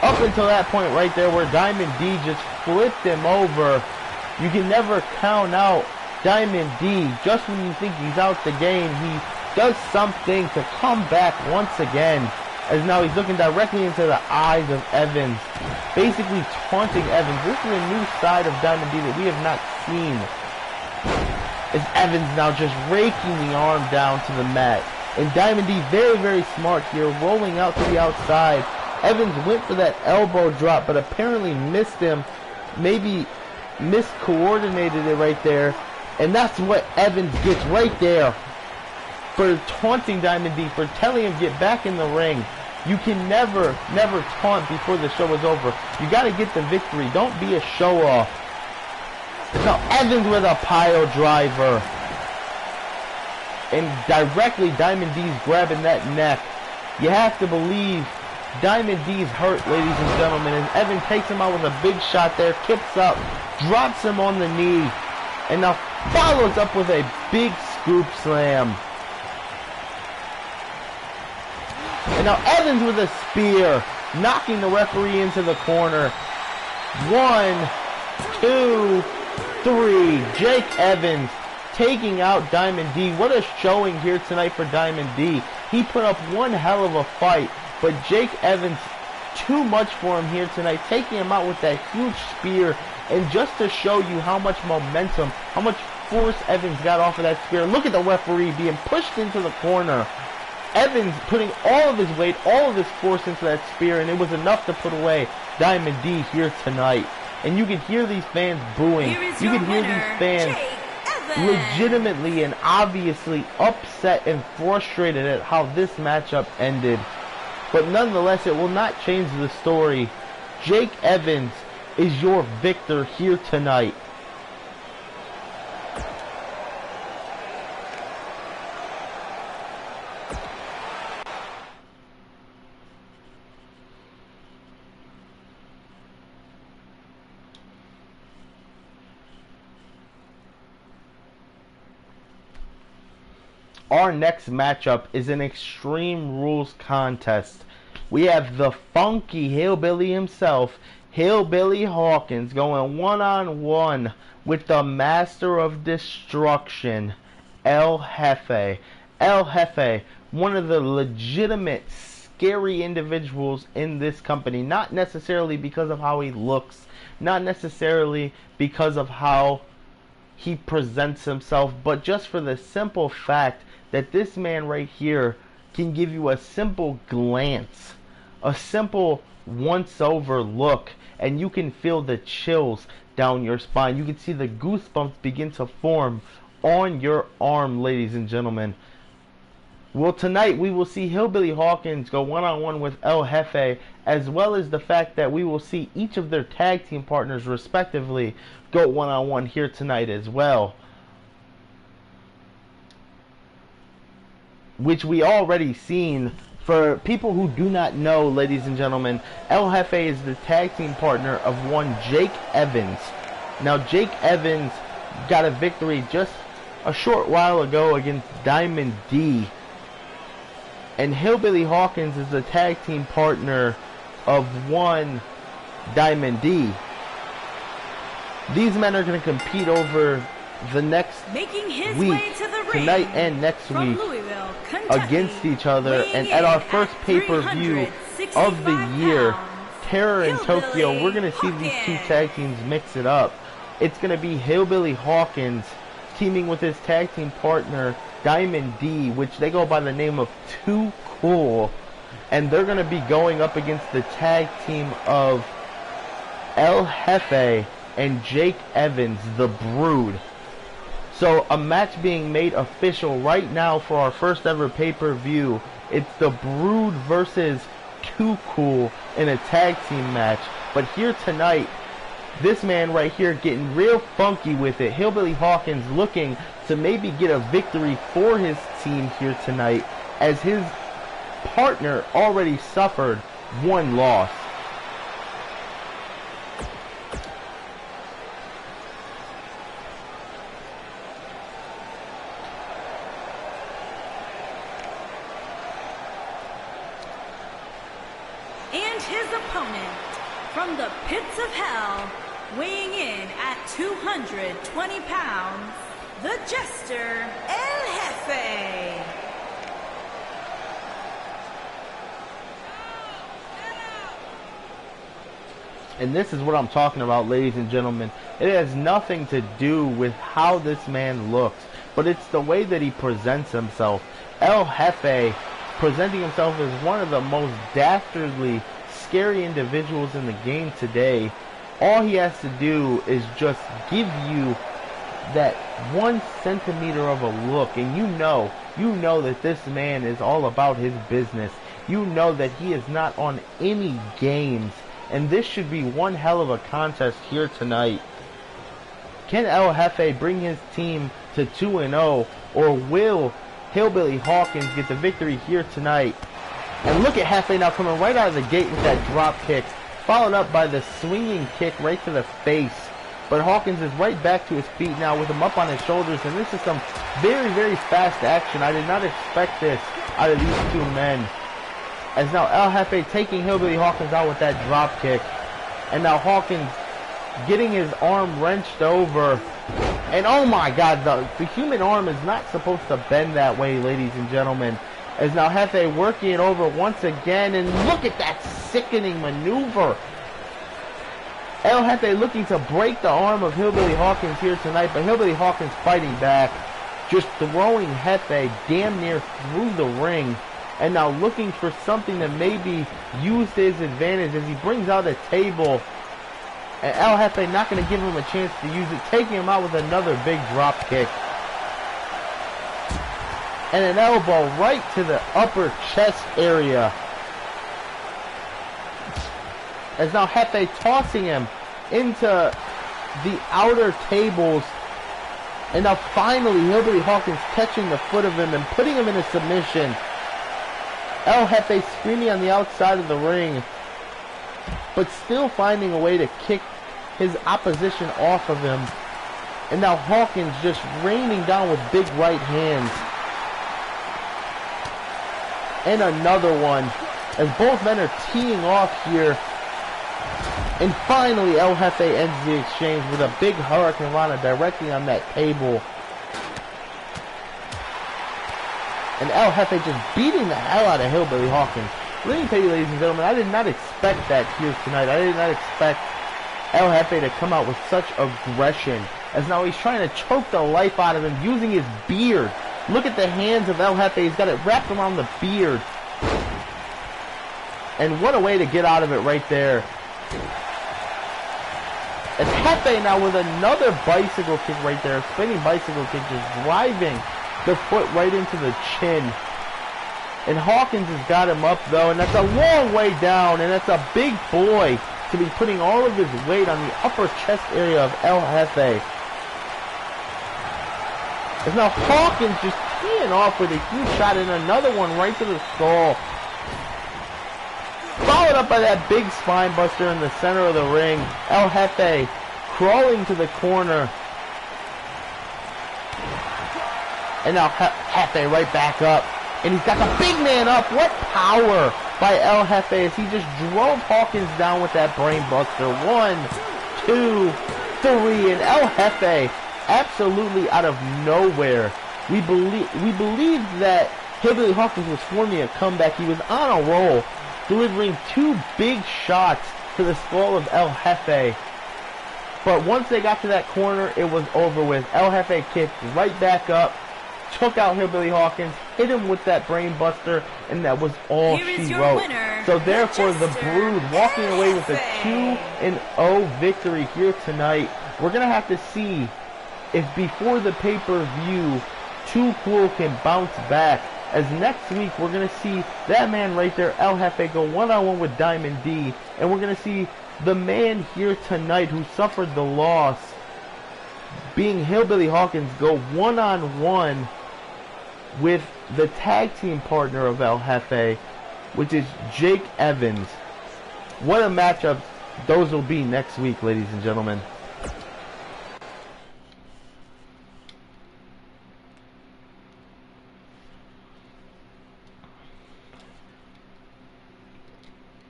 up until that point right there where Diamond D just flipped him over. You can never count out Diamond D, just when you think he's out the game, he does something to come back once again, as now he's looking directly into the eyes of Evans, basically taunting Evans. This is a new side of Diamond D that we have not seen. As Evans now just raking the arm down to the mat. And Diamond D very, very smart here, rolling out to the outside. Evans went for that elbow drop, but apparently missed him. Maybe miscoordinated it right there. And that's what Evans gets right there for taunting Diamond D, for telling him get back in the ring. You can never taunt before the show is over. You got to get the victory. Don't be a show-off. Now Evans with a pile driver. And directly Diamond D's grabbing that neck. You have to believe Diamond D's hurt, ladies and gentlemen. And Evans takes him out with a big shot there. Kips up. Drops him on the knee. And now follows up with a big scoop slam. And now Evans with a spear, knocking the referee into the corner. 1, 2, 3. Jake Evans taking out Diamond D. What a showing here tonight for Diamond D. He put up one hell of a fight, but Jake Evans, too much for him here tonight, taking him out with that huge spear. And just to show you how much momentum, how much force Evans got off of that spear, look at the referee being pushed into the corner. Evans putting all of his weight, all of his force into that spear, and it was enough to put away Diamond D here tonight. And you could hear these fans booing. You could hear these fans legitimately and obviously upset and frustrated at how this matchup ended. But nonetheless, it will not change the story. Jake Evans is your victor here tonight. Our next matchup is an Extreme Rules contest. We have the funky hillbilly himself, Hillbilly Hawkins, going one-on-one with the Master of Destruction, El Jefe. El Jefe, one of the legitimate scary individuals in this company. Not necessarily because of how he looks, not necessarily because of how he presents himself, but just for the simple fact that this man right here can give you a simple glance, a simple once-over look, and you can feel the chills down your spine. You can see the goosebumps begin to form on your arm, ladies and gentlemen. Well, tonight we will see Hillbilly Hawkins go one-on-one with El Jefe, as well as the fact that we will see each of their tag team partners respectively go one-on-one here tonight as well. Which we already seen. For people who do not know, ladies and gentlemen, El Jefe is the tag team partner of one Jake Evans. Now, Jake Evans got a victory just a short while ago against Diamond D. And Hillbilly Hawkins is the tag team partner of one Diamond D. These men are going to compete over the next week, tonight and next week, against each other. And at our first pay-per-view of the year, Terror in Tokyo, we're going to see these two tag teams mix it up. It's going to be Hillbilly Hawkins teaming with his tag team partner, Diamond D, which they go by the name of Too Cool. And they're going to be going up against the tag team of El Jefe and Jake Evans, the Brood. So a match being made official right now for our first ever pay-per-view. It's the Brood versus Too Cool in a tag team match. But here tonight, this man right here getting real funky with it. Hillbilly Hawkins looking to maybe get a victory for his team here tonight, as his partner already suffered one loss. And his opponent, from the pits of hell, weighing in at 220 pounds, the Jester, El Jefe. And this is what I'm talking about, ladies and gentlemen. It has nothing to do with how this man looks, but it's the way that he presents himself. El Jefe presenting himself as one of the most dastardly, scary individuals in the game today. All he has to do is just give you that 1 centimeter of a look, and you know that this man is all about his business. You know that he is not on any games, and this should be one hell of a contest here tonight. Can El Jefe bring his team to 2-0, or will Hillbilly Hawkins get the victory here tonight? And look at Jefe now coming right out of the gate with that drop kick, followed up by the swinging kick right to the face. But Hawkins is right back to his feet now with him up on his shoulders, and this is some very, very fast action. I did not expect this out of these two men. As now El Jefe taking Hillbilly Hawkins out with that drop kick. And now Hawkins getting his arm wrenched over. And oh my God, the human arm is not supposed to bend that way, ladies and gentlemen. As now Jefe working it over once again, and look at that sickening maneuver. El Jefe looking to break the arm of Hillbilly Hawkins here tonight, but Hillbilly Hawkins fighting back, just throwing Jefe damn near through the ring, and now looking for something to maybe use to his advantage as he brings out a table, and El Jefe not going to give him a chance to use it, taking him out with another big drop kick. And an elbow right to the upper chest area. As now Jefe tossing him into the outer tables. And now finally Hillbilly Hawkins catching the foot of him and putting him in a submission. El Jefe screaming on the outside of the ring, but still finding a way to kick his opposition off of him. And now Hawkins just raining down with big right hands. And another one, as both men are teeing off here. And finally, El Jefe ends the exchange with a big Hurricane Rana directly on that table. And El Jefe just beating the hell out of Hillbilly Hawkins. Let me tell you, ladies and gentlemen, I did not expect that here tonight. I did not expect El Jefe to come out with such aggression. As now he's trying to choke the life out of him using his beard. Look at the hands of El Jefe. He's got it wrapped around the beard. And what a way to get out of it right there. As Jefe now with another bicycle kick right there. Spinning bicycle kick, just driving the foot right into the chin. And Hawkins has got him up though. And that's a long way down. And that's a big boy to be putting all of his weight on the upper chest area of El Jefe. As now Hawkins just teeing off with a huge shot and another one right to the skull. Followed up by that big spine buster in the center of the ring. El Jefe crawling to the corner. And now Jefe right back up. And he's got the big man up. What power by El Jefe as he just drove Hawkins down with that brain buster. 1, 2, 3. And El Jefe absolutely out of nowhere. We believed that Hillbilly Hawkins was forming a comeback. He was on a roll, delivering 2 big shots to the skull of El Jefe. But once they got to that corner, it was over with. El Jefe kicked right back up, took out Hillbilly Hawkins, hit him with that brain buster, and that was all she wrote. So therefore, the Brood walking away with a 2-0 victory here tonight. We're going to have to see if before the pay-per-view, Too Cool can bounce back. As next week, we're going to see that man right there, El Jefe, go one-on-one with Diamond D. And we're going to see the man here tonight who suffered the loss, being Hillbilly Hawkins, go one-on-one with the tag team partner of El Jefe, which is Jake Evans. What a matchup those will be next week, ladies and gentlemen.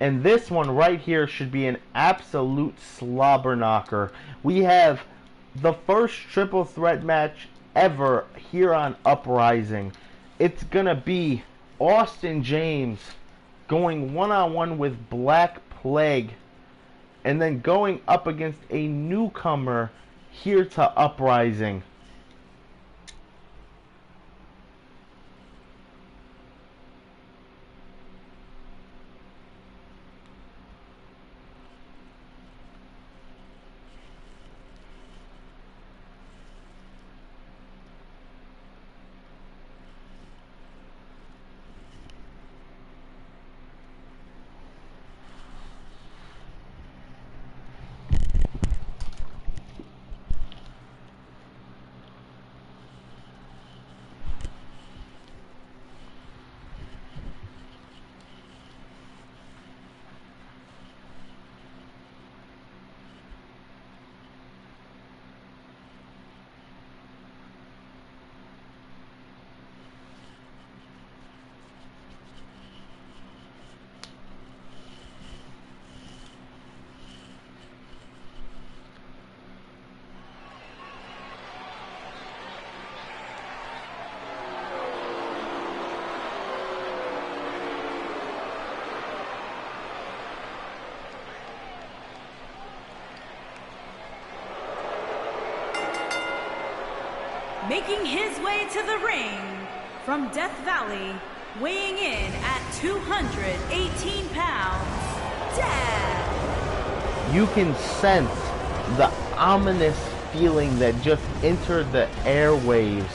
And this one right here should be an absolute slobber knocker. We have the first triple threat match ever here on Uprising. It's going to be Austin James going one-on-one with Black Plague, and then going up against a newcomer here to Uprising. Making his way to the ring from Death Valley, weighing in at 218 pounds, Death. You can sense the ominous feeling that just entered the airwaves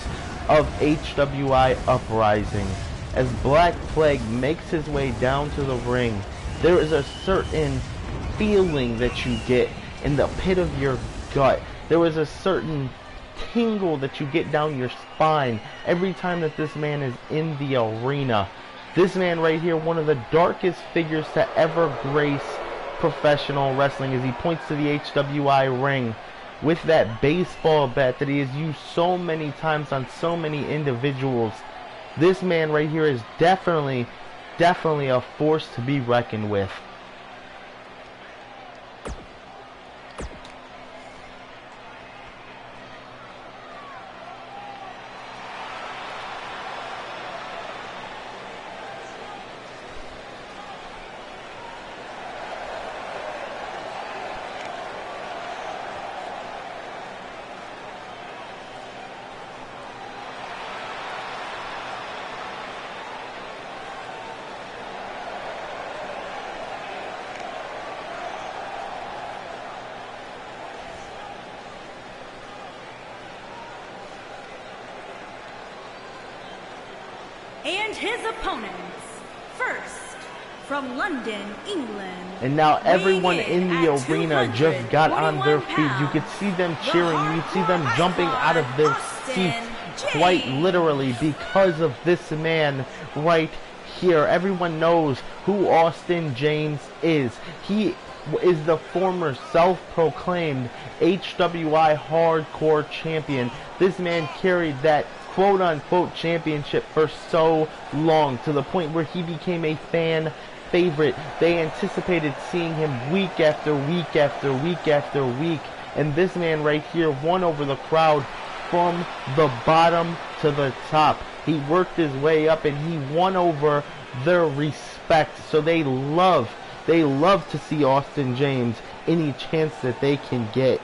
of HWI Uprising. As Black Plague makes his way down to the ring, there is a certain feeling that you get in the pit of your gut. There is a certain tingle that you get down your spine every time that this man is in the arena. This man right here, one of the darkest figures to ever grace professional wrestling, as he points to the HWI ring with that baseball bat that he has used so many times on so many individuals. This man right here is definitely a force to be reckoned with. And his opponents, first, from London, England. And now everyone in the arena just got on their feet. You could see them cheering. You could see them jumping out of their seats quite literally because of this man right here. Everyone knows who Austin James is. He is the former self-proclaimed HWI Hardcore Champion. This man carried that quote-unquote championship for so long, to the point where he became a fan favorite. They anticipated seeing him week after week after week after week, and this man right here won over the crowd from the bottom to the top. He worked his way up and he won over their respect. So they love to see Austin James any chance that they can get.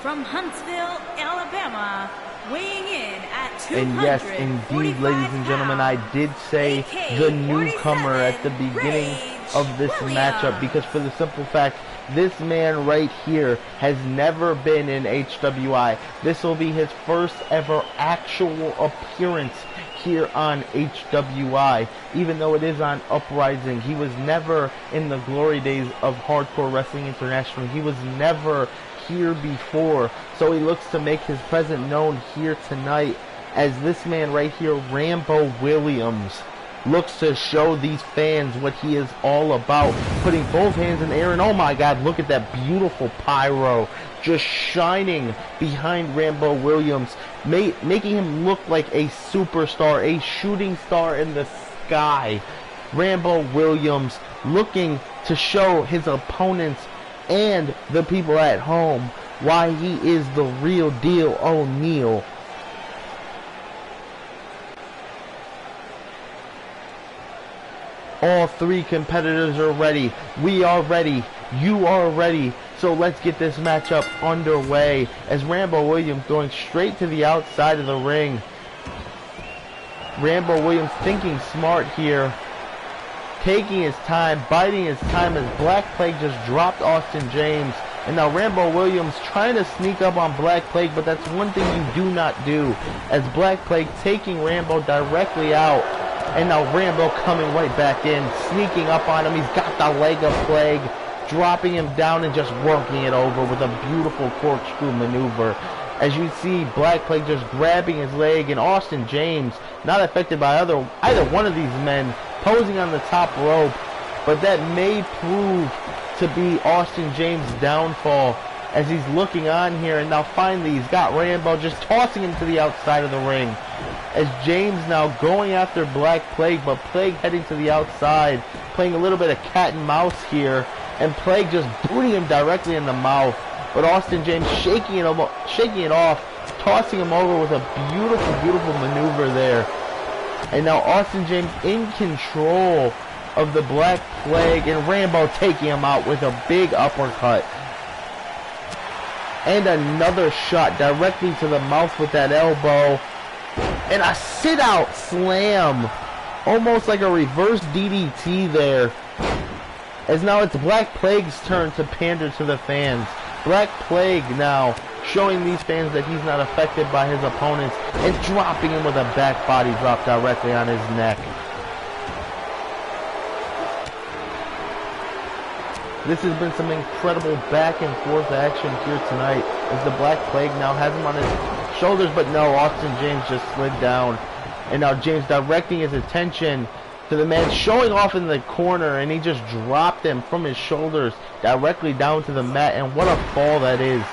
From Huntsville, Alabama, weighing in at 245 And yes, indeed, ladies and gentlemen, I did say the newcomer at the beginning of this matchup, because for the simple fact, this man right here has never been in HWI. This will be his first ever actual appearance here on HWI. Even though it is on Uprising, he was never in the glory days of Hardcore Wrestling International. He was never here before, so he looks to make his presence known here tonight as this man right here, Rambo Williams. looks to show these fans what he is all about, putting both hands in the air, and oh my god, look at that beautiful pyro just shining behind Rambo Williams, making him look like a superstar, a shooting star in the sky. Rambo Williams looking to show his opponents and the people at home why he is the real deal O'Neal. All three competitors are ready. We are ready. You are ready. So let's get this matchup underway as Rambo Williams going straight to the outside of the ring. Rambo Williams thinking smart here, taking his time, biding his time as Black Plague just dropped Austin James. And now Rambo Williams trying to sneak up on Black Plague, but that's one thing you do not do, as Black Plague taking Rambo directly out. And now Rambo coming right back in, sneaking up on him. He's got the leg of Plague, dropping him down and just working it over with a beautiful corkscrew maneuver. As you see, Black Plague just grabbing his leg, and Austin James not affected by either one of these men, posing on the top rope. But that may prove to be Austin James' downfall, as he's looking on here, and now finally he's got Rambo just tossing him to the outside of the ring. As James now going after Black Plague, but Plague heading to the outside, playing a little bit of cat and mouse here, and Plague just booting him directly in the mouth. But Austin James shaking it off, tossing him over with a beautiful, beautiful maneuver there. And now Austin James in control of the Black Plague, and Rambo taking him out with a big uppercut. And another shot directly to the mouth with that elbow. And a sit-out slam, almost like a reverse DDT there. As now it's Black Plague's turn to pander to the fans. Black Plague now showing these fans that he's not affected by his opponents, and dropping him with a back body drop directly on his neck. This has been some incredible back and forth action here tonight, as the Black Plague now has him on his shoulders, but no, Austin James just slid down. And now James directing his attention to the man showing off in the corner, and he just dropped him from his shoulders directly down to the mat, and what a fall that is.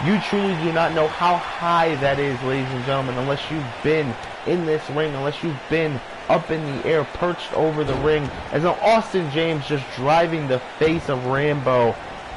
You truly do not know how high that is, ladies and gentlemen, unless you've been in this ring, unless you've been up in the air, perched over the ring. As now Austin James just driving the face of Rambo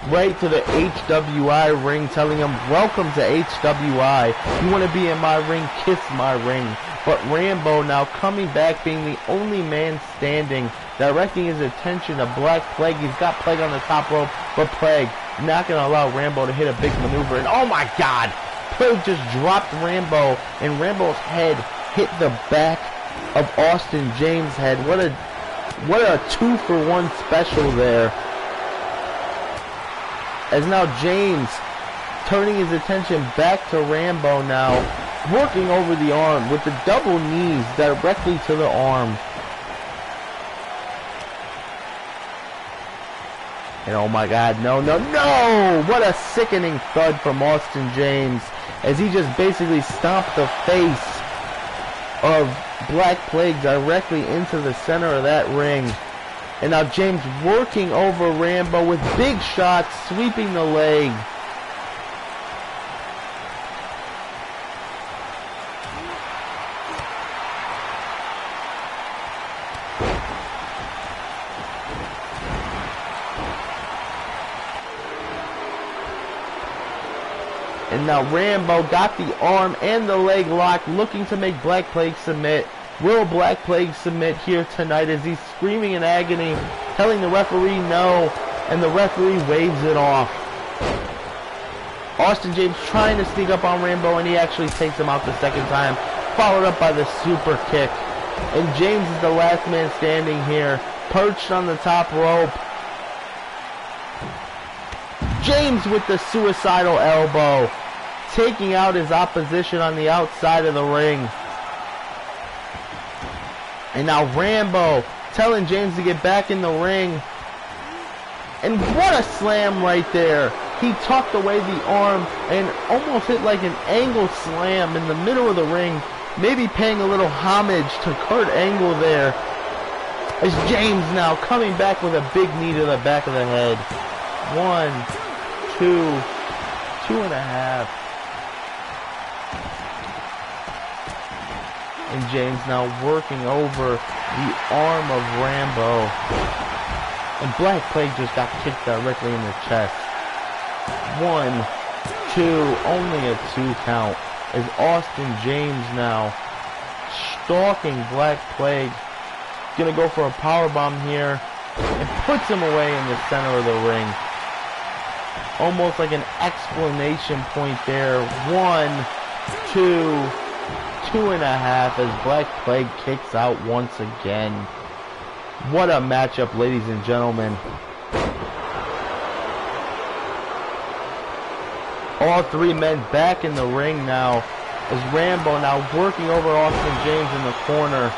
right to the HWI ring, telling him, welcome to HWI. You want to be in my ring? Kiss my ring. But Rambo now coming back, being the only man standing, directing his attention to Black Plague. He's got Plague on the top rope, but Plague not going to allow Rambo to hit a big maneuver. And oh my god, Plague just dropped Rambo, and Rambo's head hit the back of Austin James' head. What a 2-for-1 special there. As now James turning his attention back to Rambo now, working over the arm with the double knees directly to the arm. And oh my god, no, no, no! What a sickening thud from Austin James, as he just basically stomped the face of Black Plague directly into the center of that ring. And now James working over Rambo with big shots, sweeping the leg. And now Rambo got the arm and the leg locked, looking to make Black Plague submit. Will Black Plague submit here tonight, as he's screaming in agony, telling the referee no, and the referee waves it off. Austin James trying to sneak up on Rambo, and he actually takes him out the second time, followed up by the super kick. And James is the last man standing here, perched on the top rope. James with the suicidal elbow, taking out his opposition on the outside of the ring. And now Rambo telling James to get back in the ring. And what a slam right there. He tucked away the arm and almost hit like an angle slam in the middle of the ring, maybe paying a little homage to Kurt Angle there, As James now coming back with a big knee to the back of the head. 1, 2, 2.5. And James now working over the arm of Rambo. And Black Plague just got kicked directly in the chest. 1, 2, only a 2 count. As Austin James now stalking Black Plague. Gonna go for a powerbomb here. And puts him away in the center of the ring. Almost like an exclamation point there. 1, 2, 2.5 as Black Plague kicks out once again. What a matchup, ladies and gentlemen. All three men back in the ring now. As Rambo now working over Austin James in the corner.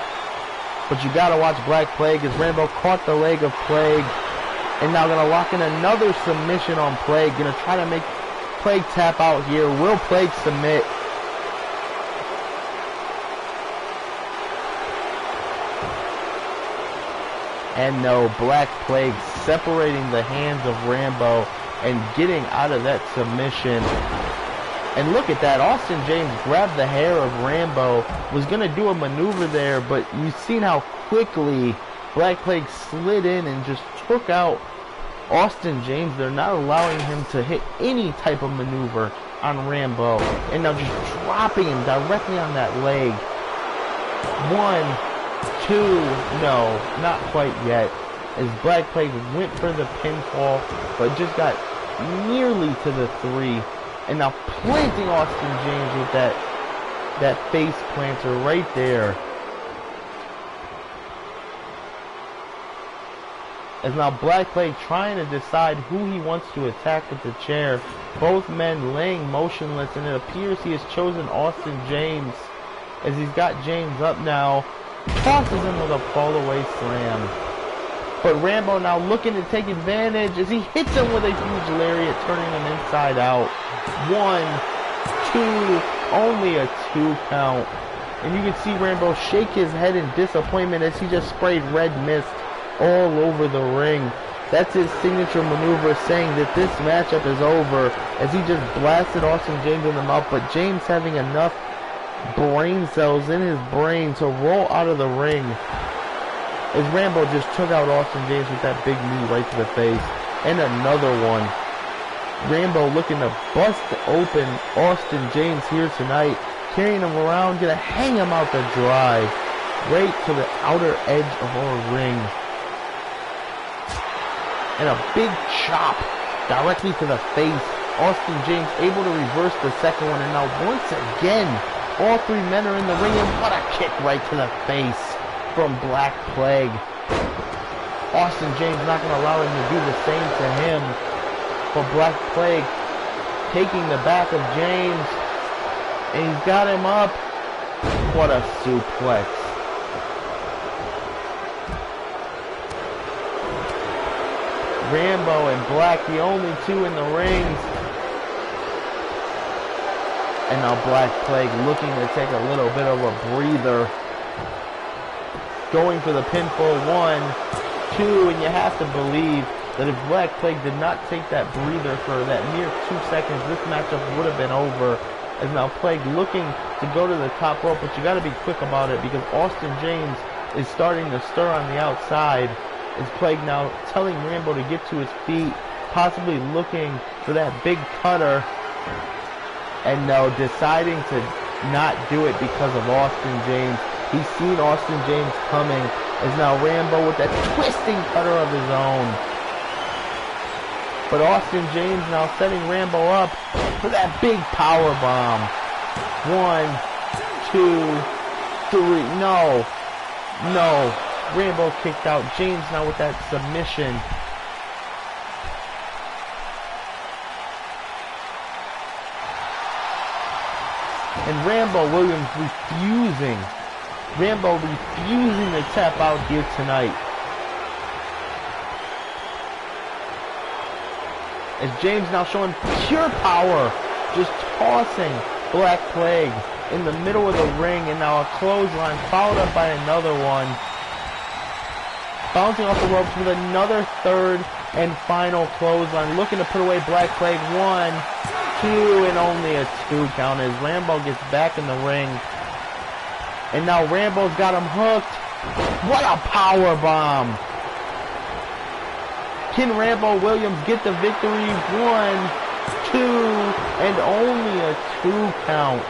But you gotta watch Black Plague as Rambo caught the leg of Plague. And now gonna lock in another submission on Plague. Gonna try to make Plague tap out here. Will Plague submit? And no, Black Plague separating the hands of Rambo and getting out of that submission. And look at that, Austin James grabbed the hair of Rambo, was going to do a maneuver there, but you've seen how quickly Black Plague slid in and just took out Austin James. They're not allowing him to hit any type of maneuver on Rambo. And now just dropping him directly on that leg. 1, 2, no, not quite yet. As Black Plague went for the pinfall, but just got nearly to the 3. And now planting Austin James with that face planter right there. As now Black Plague trying to decide who he wants to attack with the chair. Both men laying motionless, and it appears he has chosen Austin James. As he's got James up now. Tosses him with a fall away slam. But Rambo now looking to take advantage as he hits him with a huge lariat, turning him inside out. 1, 2, only a 2 count. And you can see Rambo shake his head in disappointment as he just sprayed red mist all over the ring. That's his signature maneuver, saying that this matchup is over, as he just blasted Austin James in the mouth. But James having enough brain cells in his brain to roll out of the ring. As Rambo just took out Austin James with that big knee right to the face. And another one. Rambo looking to bust open Austin James here tonight. Carrying him around, gonna hang him out to dry. Right to the outer edge of our ring. And a big chop directly to the face. Austin James able to reverse the second one. And now once again, all three men are in the ring. And what a kick right to the face from Black Plague. Austin James not going to allow him to do the same to him. But Black Plague taking the back of James. And he's got him up. What a suplex. Rambo and Black, the only two in the rings. And now Black Plague looking to take a little bit of a breather. Going for the pinfall. 1, 2, and you have to believe that if Black Plague did not take that breather for that mere 2 seconds, this matchup would have been over. As now Plague looking to go to the top rope, but you got to be quick about it because Austin James is starting to stir on the outside. As Plague now telling Rambo to get to his feet, possibly looking for that big cutter. And no, deciding to not do it because of Austin James. He's seen Austin James coming. As now Rambo with that twisting cutter of his own. But Austin James now setting Rambo up for that big power bomb. 1, 2, 3. No. No. Rambo kicked out. James now with that submission. And Rambo Williams refusing to tap out here tonight. As James now showing pure power, just tossing Black Plague in the middle of the ring, and now a clothesline followed up by another one. bouncing off the ropes with another third and final clothesline, looking to put away Black Plague. 1, 2, and only a 2 count as Rambo gets back in the ring. And now Rambo's got him hooked. What a power bomb! Can Rambo Williams get the victory? 1, 2, and only a 2 count.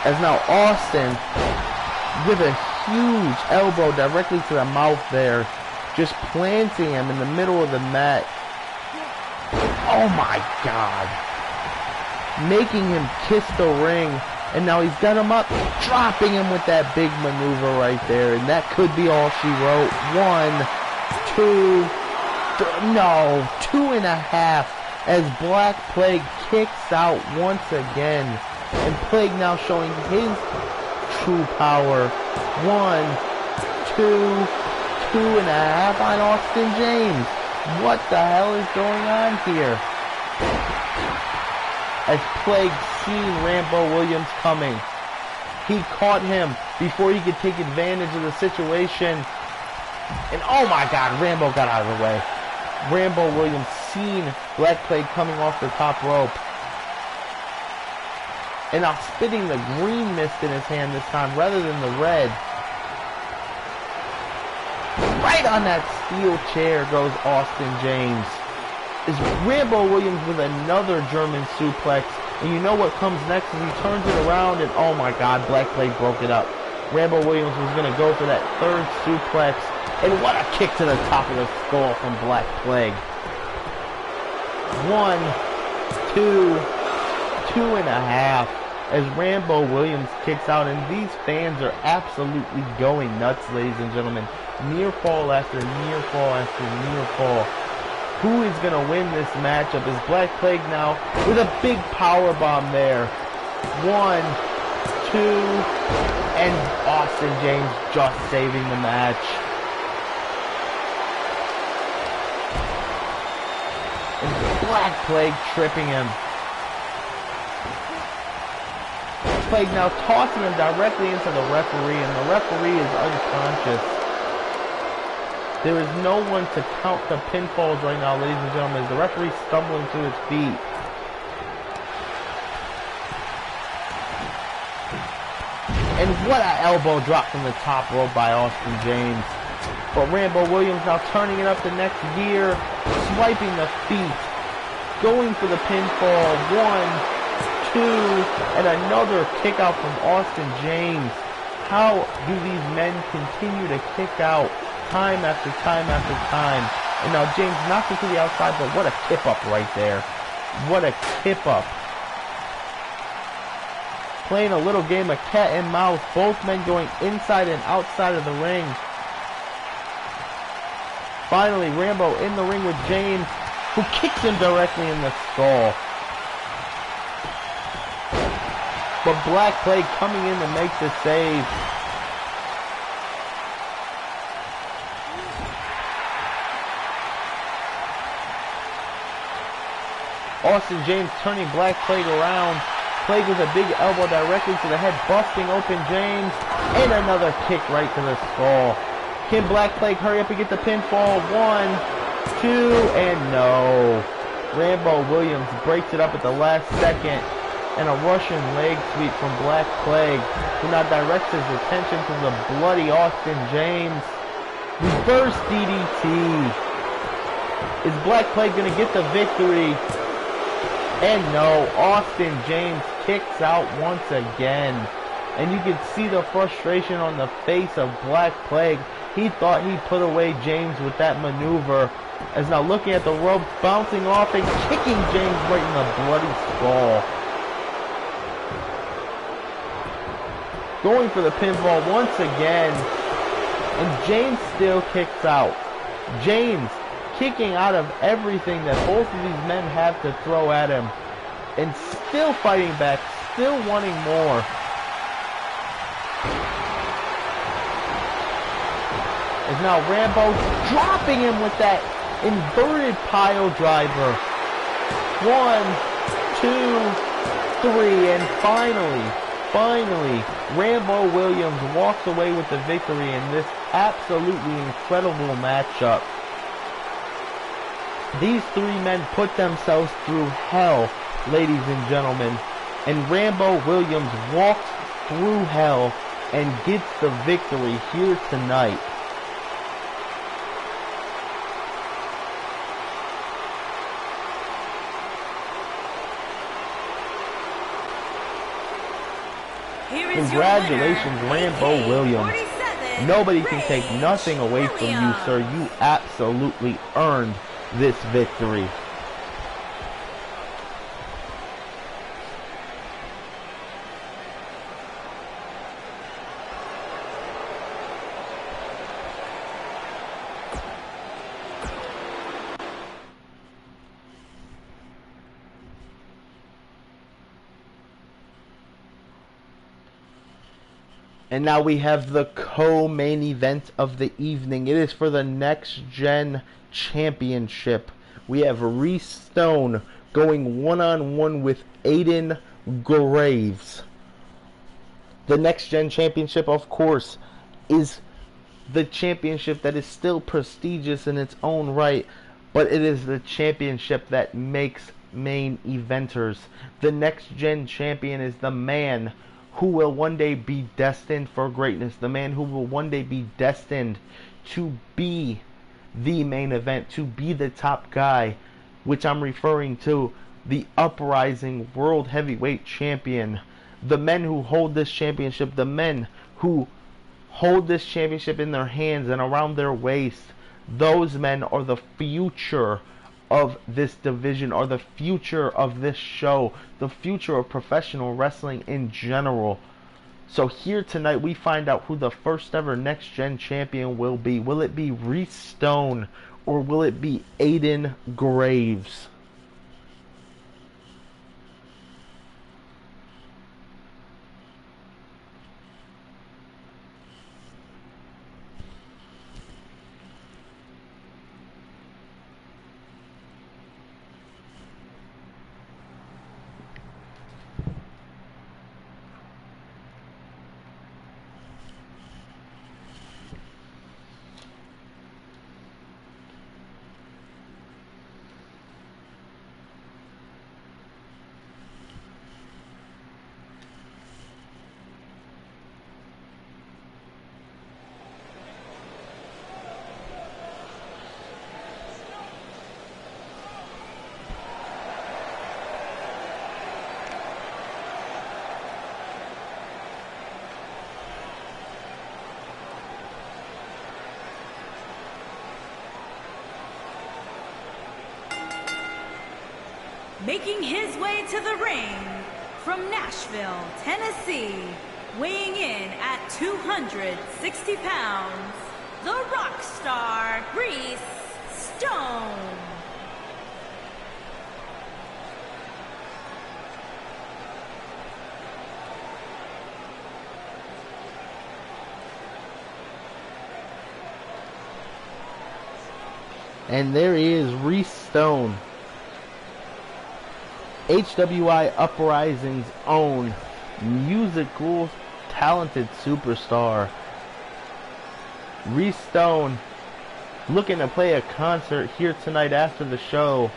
As now Austin with a huge elbow directly to the mouth there, just planting him in the middle of the mat. Oh my God. Making him kiss the ring. And now he's got him up, dropping him with that big maneuver right there. And that could be all she wrote. 1, 2, no, 2.5. As Black Plague kicks out once again. And Plague now showing his true power. 1, 2, 2.5 on Austin James. What the hell is going on here? As Plague seen Rambo Williams coming, he caught him before he could take advantage of the situation. And oh my God, Rambo got out of the way. Rambo Williams seen Black Plague coming off the top rope. And now spitting the green mist in his hand this time rather than the red. Right on that steel chair goes Austin James. Is Rambo Williams with another German suplex. And you know what comes next as he turns it around and oh my God, Black Plague broke it up. Rambo Williams was going to go for that third suplex. And what a kick to the top of the skull from Black Plague. 1, 2, 2.5. As Rambo Williams kicks out, and these fans are absolutely going nuts, ladies and gentlemen. Near fall after near fall after near fall. Who is going to win this matchup? Is Black Plague now with a big power bomb there. 1, 2, and Austin James just saving the match. And Black Plague tripping him. Plague now tossing him directly into the referee, and the referee is unconscious. There is no one to count the pinfalls right now, ladies and gentlemen, as the referee stumbling to his feet. And what an elbow drop from the top rope by Austin James. But Rambo Williams now turning it up the next gear, swiping the feet, going for the pinfall. 1, 2, and another kick out from Austin James. How do these men continue to kick out time after time after time? And now James knocks it to the outside, but what a tip up right there. What a tip up. Playing a little game of cat and mouse, both men going inside and outside of the ring. Finally, Rambo in the ring with James, who kicks him directly in the skull. But Black Plague coming in to make the save. Austin James turning Black Plague around. Plague with a big elbow directly to the head, busting open James. And another kick right to the skull. Can Black Plague hurry up and get the pinfall? 1, 2, and no. Rambo Williams breaks it up at the last second. And a Russian leg sweep from Black Plague, who now directs his attention to the bloody Austin James. Reverse DDT. Is Black Plague going to get the victory? And no, Austin James kicks out once again. And you can see the frustration on the face of Black Plague. He thought he put away James with that maneuver. As now looking at the rope, bouncing off and kicking James right in the bloody skull. Going for the pinfall once again. And James still kicks out. James kicking out of everything that both of these men have to throw at him. And still fighting back. Still wanting more. As now Rambo dropping him with that inverted pile driver. 1, 2, 3, and finally, Rambo Williams walks away with the victory in this absolutely incredible matchup. These three men put themselves through hell, ladies and gentlemen, and Rambo Williams walks through hell and gets the victory here tonight. Congratulations, Rambo Williams. Nobody can take nothing away from you, sir. You absolutely earned this victory. And now we have the co-main event of the evening. It is for the Next Gen Championship. We have Reese Stone going one-on-one with Aiden Graves. The Next Gen Championship, of course, is the championship that is still prestigious in its own right, but it is the championship that makes main eventers. The Next Gen Champion is the man who will one day be destined for greatness, the man who will one day be destined to be the main event, to be the top guy, which I'm referring to the Uprising World Heavyweight Champion. The men who hold this championship, the men who hold this championship in their hands and around their waist, those men are the future of this division, are the future of this show, the future of professional wrestling in general. So here tonight we find out who the first ever Next Gen Champion will be. Will it be Reese Stone or will it be Aiden Graves? Making his way to the ring from Nashville, Tennessee, weighing in at 260 pounds, the rock star, Reese Stone. And there he is, Reese Stone, HWI Uprising's own musical talented superstar. Reese Stone looking to play a concert here tonight after the show.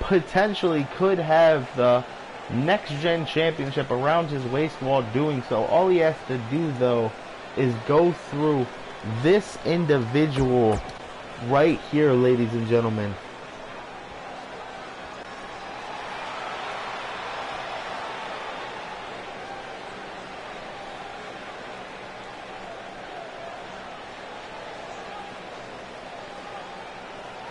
Potentially could have the Next Gen Championship around his waist while doing so. All he has to do though is go through this individual right here, ladies and gentlemen.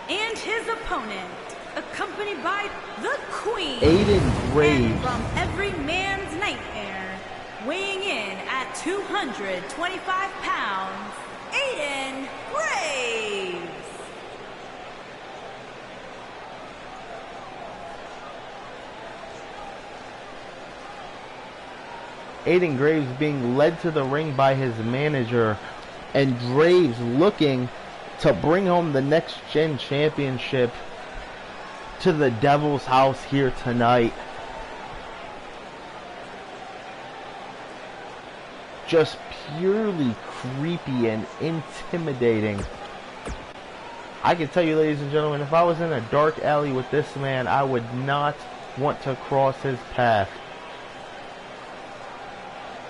And his opponent, accompanied by the Queen, Aiden Graves. And from every man's nightmare, weighing in at 225 pounds, Aiden Graves. Aiden Graves being led to the ring by his manager, and Graves looking to bring home the Next Gen Championship to the Devil's house here tonight. Just purely creepy and intimidating. I can tell you, ladies and gentlemen, if I was in a dark alley with this man, I would not want to cross his path.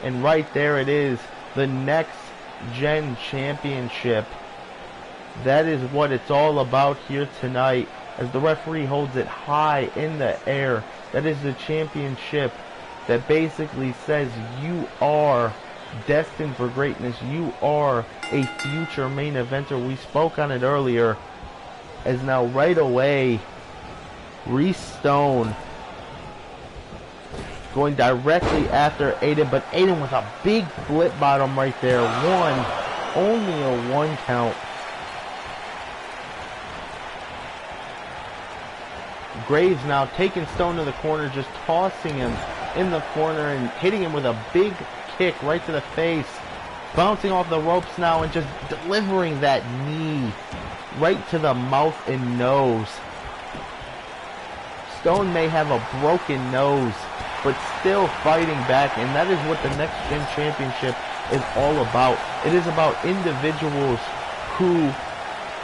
And right there it is, the Next Gen Championship. That is what it's all about here tonight, as the referee holds it high in the air. That is the championship that basically says you are destined for greatness. You are a future main eventer. We spoke on it earlier, as now right away, Reese Stone going directly after Aiden, but Aiden with a big flip bottom right there. Only a 1 count. Graves now taking Stone to the corner, just tossing him in the corner and hitting him with a big kick right to the face. Bouncing off the ropes now and just delivering that knee right to the mouth and nose. Stone may have a broken nose, but still fighting back, and that is what the Next Gen Championship is all about. It is about individuals who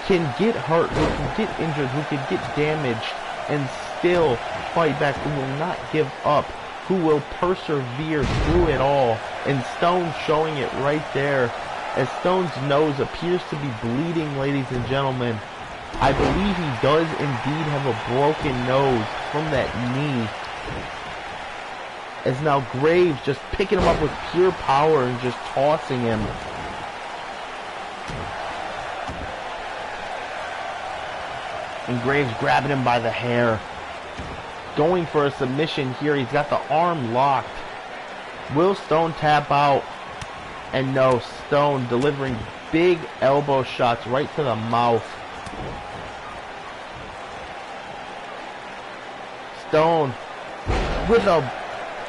can get hurt, who can get injured, who can get damaged, and still fight back, who will not give up, who will persevere through it all. And Stone showing it right there, as Stone's nose appears to be bleeding, ladies and gentlemen. I believe he does indeed have a broken nose from that knee. As now Graves just picking him up with pure power and just tossing him. And Graves grabbing him by the hair. Going for a submission here. He's got the arm locked. Will Stone tap out? And no, Stone delivering big elbow shots right to the mouth. Stone with a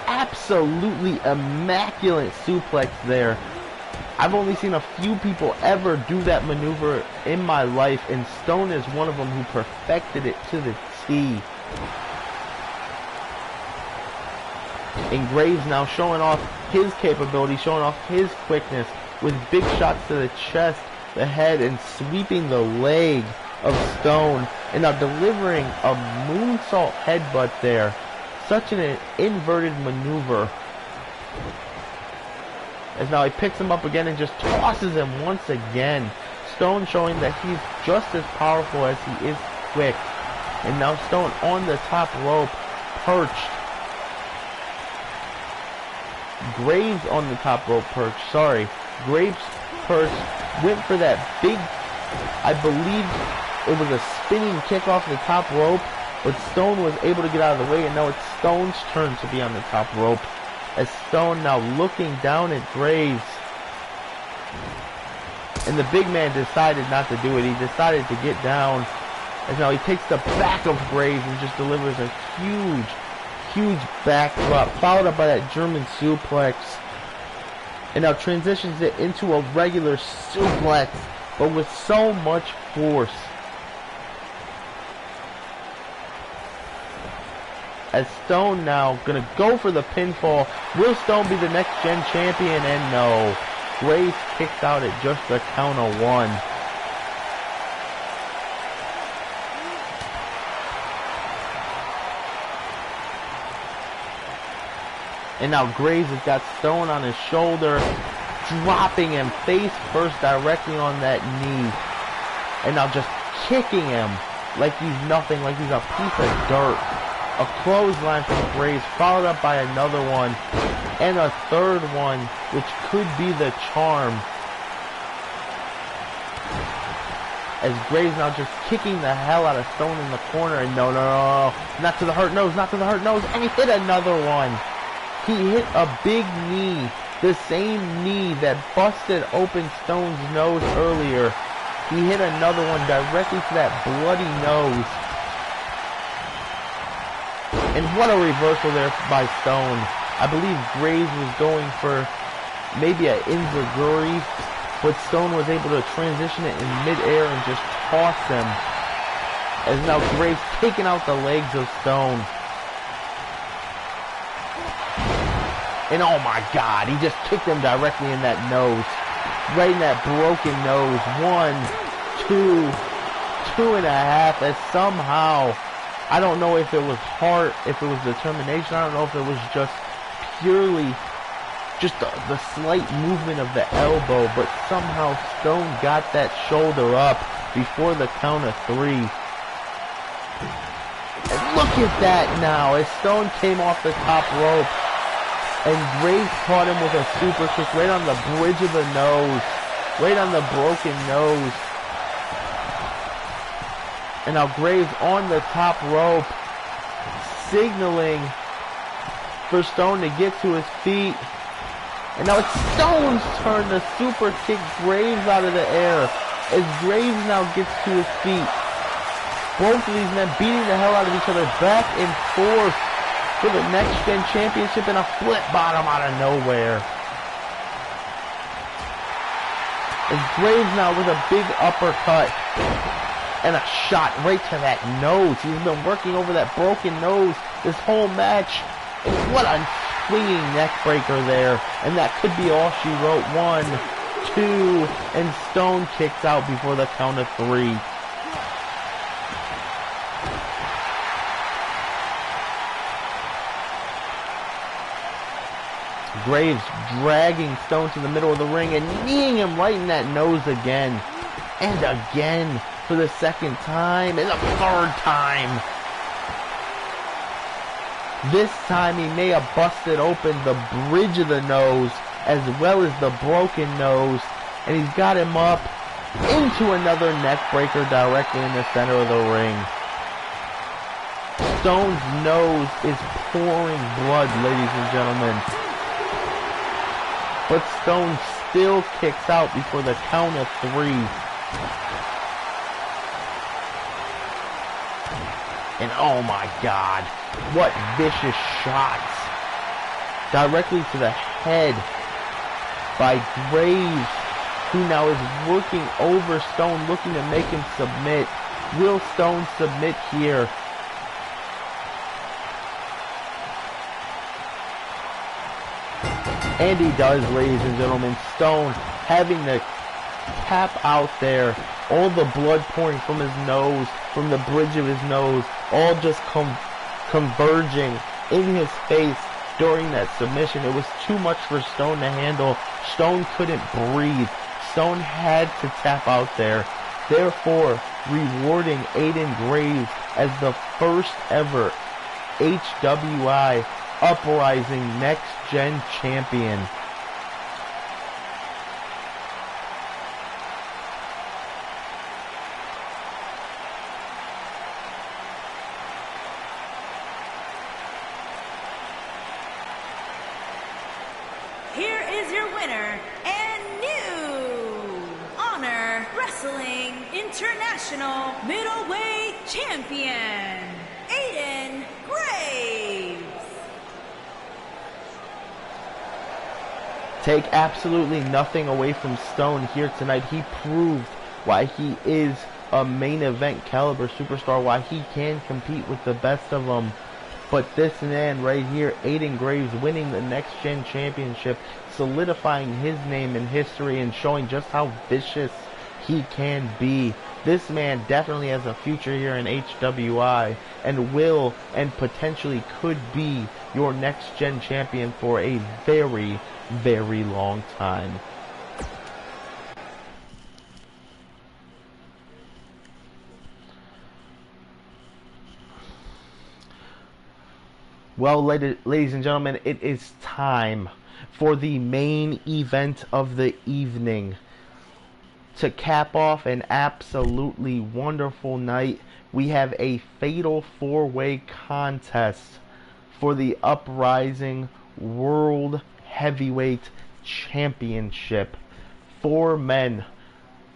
absolutely immaculate suplex there. I've only seen a few people ever do that maneuver in my life, and Stone is one of them who perfected it to the T. And Graves now showing off his capability, showing off his quickness with big shots to the chest, the head, and sweeping the leg of Stone, and now delivering a moonsault headbutt there. Such an inverted maneuver. As now he picks him up again and just tosses him once again. Stone showing that he's just as powerful as he is quick. And now Stone on the top rope, perched. Graves on the top rope perched, sorry. Graves perched, went for that big, I believe it was a spinning kick off the top rope, but Stone was able to get out of the way, and now it's Stone's turn to be on the top rope. As Stone now looking down at Graves. And the big man decided not to do it. He decided to get down. As now he takes the back of Graves and just delivers a huge back drop, followed up by that German suplex. And now transitions it into a regular suplex, but with so much force. As Stone now gonna go for the pinfall. Will Stone be the Next Gen Champion? And no. Graves kicked out at just the count of 1. And now Graves has got Stone on his shoulder, dropping him face first directly on that knee. And now just kicking him like he's nothing, like he's a piece of dirt. A clothesline from Graves, followed up by another one, and a third one, which could be the charm. As Graves now just kicking the hell out of Stone in the corner, and no, not to the hurt nose, not to the hurt nose, and he hit another one. He hit a big knee, the same knee that busted open Stone's nose earlier. He hit another one directly to that bloody nose. And what a reversal there by Stone. I believe Graves was going for maybe an enziguri, but Stone was able to transition it in midair and just toss him. As now Graves taking out the legs of Stone. And oh my God, he just kicked him directly in that nose. Right in that broken nose. 1, 2, 2.5. As somehow, I don't know if it was heart, if it was determination. I don't know if it was just purely the slight movement of the elbow, but somehow Stone got that shoulder up before the count of 3. And look at that now, as Stone came off the top rope, and Graves caught him with a super kick right on the bridge of the nose, right on the broken nose. And now Graves on the top rope, signaling for Stone to get to his feet. And now it's Stone's turn to super kick Graves out of the air, as Graves now gets to his feet. Both of these men beating the hell out of each other back and forth for the Next Gen Championship, and a flip bottom out of nowhere. As Graves now with a big uppercut and a shot right to that nose. He's been working over that broken nose this whole match. And what a swinging neck breaker there. And that could be all she wrote. 1, 2, and Stone kicks out before the count of 3. Graves dragging Stone to the middle of the ring and kneeing him right in that nose again. And again for the second time and a third time. This time he may have busted open the bridge of the nose as well as the broken nose. And he's got him up into another neck breaker directly in the center of the ring. Stone's nose is pouring blood, ladies and gentlemen. But Stone still kicks out before the count of 3. And oh my God, what vicious shots. Directly to the head by Graves, who now is working over Stone, looking to make him submit. Will Stone submit here? And he does, ladies and gentlemen. Stone having to tap out there. All the blood pouring from his nose, from the bridge of his nose, all just converging in his face during that submission. It was too much for Stone to handle. Stone couldn't breathe. Stone had to tap out there. Therefore, rewarding Aiden Graves as the first ever HWI Uprising Next Gen Champion. Here is your winner and new Honor Wrestling International Middleweight Champion, Aiden Graves. Take absolutely nothing away from Stone here tonight. He proved why he is a main event caliber superstar, why he can compete with the best of them. But this man right here, Aiden Graves, winning the Next Gen Championship, solidifying his name in history and showing just how vicious he can be. This man definitely has a future here in HWI and will and potentially could be your Next Gen Champion for a very, very long time. Well, ladies and gentlemen, it is time for the main event of the evening. To cap off an absolutely wonderful night, we have a fatal four-way contest for the Uprising World Heavyweight Championship. 4 men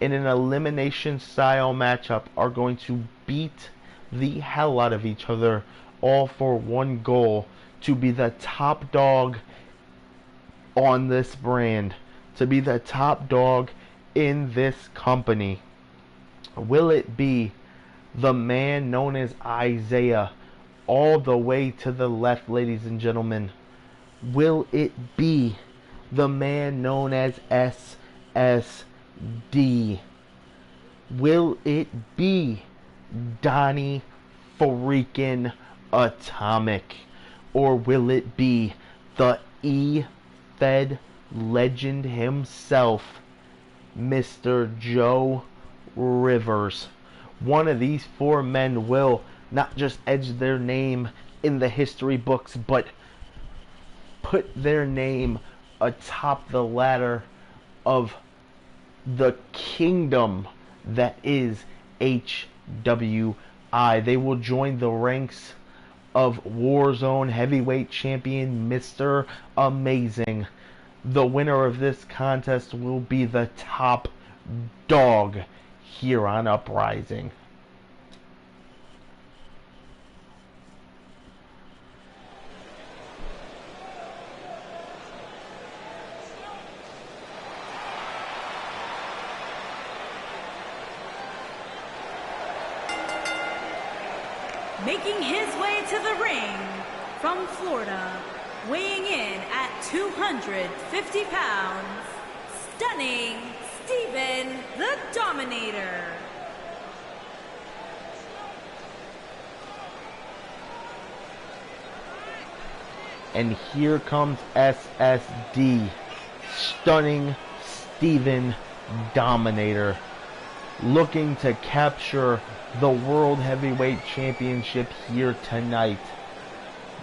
in an elimination style matchup are going to beat the hell out of each other, all for one goal: to be the top dog on this brand, to be the top dog in this company. Will it be the man known as Isaiah, all the way to the left, ladies and gentlemen? Will it be the man known as SSD? Will it be Donnie freaking Atomic? Or will it be the efed legend himself, Mr. Joe Rivers? One of these four men will not just edge their name in the history books, but put their name atop the ladder of the kingdom that is HWI. They will join the ranks of Warzone heavyweight champion Mr. Amazing. The winner of this contest will be the top dog here on Uprising. Making his way to the ring from Florida, weighing in at 250 pounds, Stunning Stephen the Dominator. And here comes SSD, Stunning Stephen Dominator, looking to capture the World Heavyweight Championship here tonight.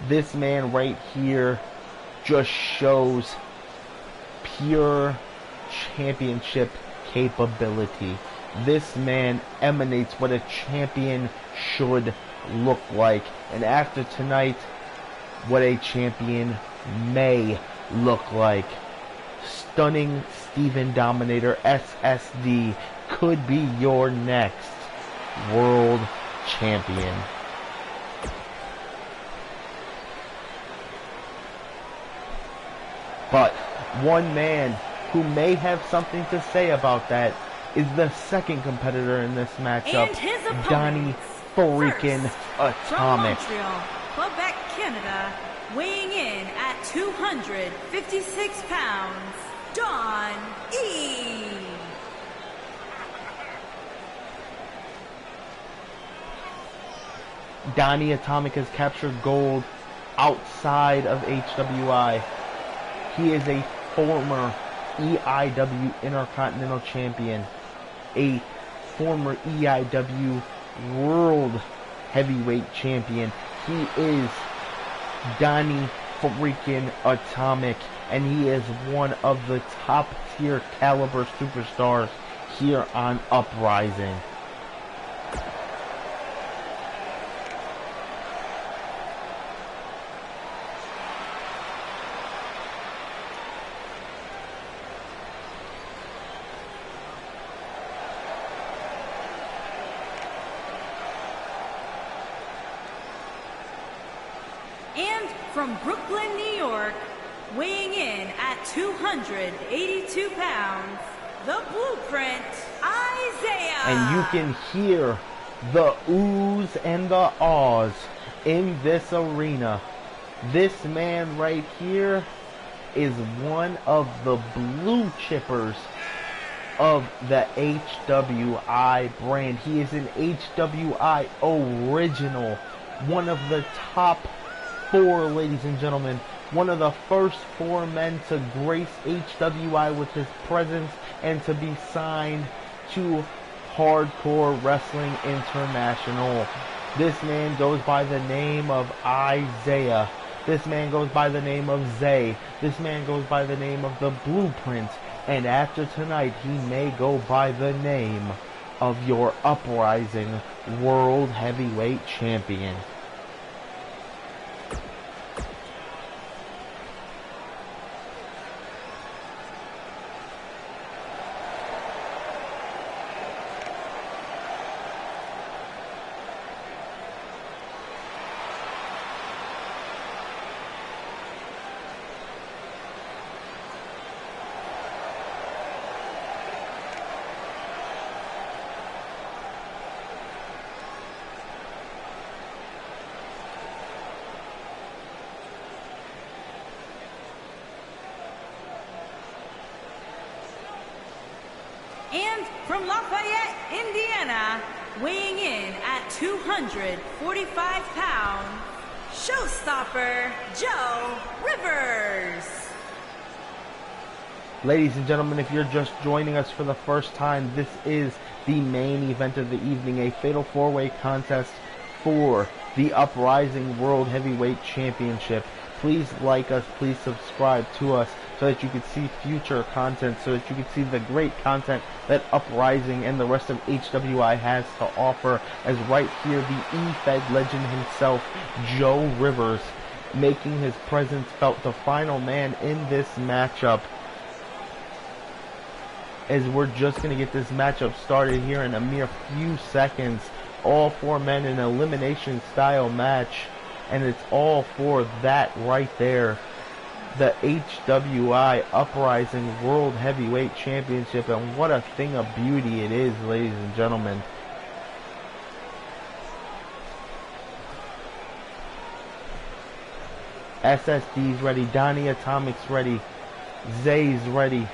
This man right here just shows pure championship capability. This man emanates what a champion should look like. And after tonight, what a champion may look like. Stunning Stephen Dominator, SSD, could be your next world champion. But one man who may have something to say about that is the second competitor in this matchup, Donnie freaking Atomic. From Montreal, Quebec, Canada, weighing in at 256 pounds, Don E. Donnie Atomic has captured gold outside of HWI. He is a former EIW Intercontinental Champion, a former EIW World Heavyweight Champion. He is Donnie freaking Atomic, and he is one of the top tier caliber superstars here on Uprising. And from Brooklyn, New York, weighing in at 282 pounds, the Blueprint, Isaiah. And you can hear the oohs and the ahs in this arena. This man right here is one of the blue chippers of the HWI brand. He is an HWI original, one of the top four, ladies and gentlemen, one of the first four men to grace HWI with his presence and to be signed to Hardcore Wrestling International. This man goes by the name of Isaiah. This man goes by the name of Zay. This man goes by the name of the Blueprint. And after tonight, he may go by the name of your Uprising World Heavyweight Champion. from Lafayette, Indiana, weighing in at 245 pounds, Showstopper Joe Rivers. Ladies and gentlemen, if you're just joining us for the first time, this is the main event of the evening, a fatal four-way contest for the Uprising World Heavyweight Championship. Please like us, please subscribe to us so that you can see future content, so that you can see the great content that Uprising and the rest of HWI has to offer, as right here the efed legend himself, Joe Rivers, making his presence felt, the final man in this matchup. As we're just going to get this matchup started here in a mere few seconds. All four men in an elimination style match, and it's all for that right there, the HWI Uprising World Heavyweight Championship. And what a thing of beauty it is, ladies and gentlemen. SSD's ready, Donnie Atomic's ready, Zay's ready,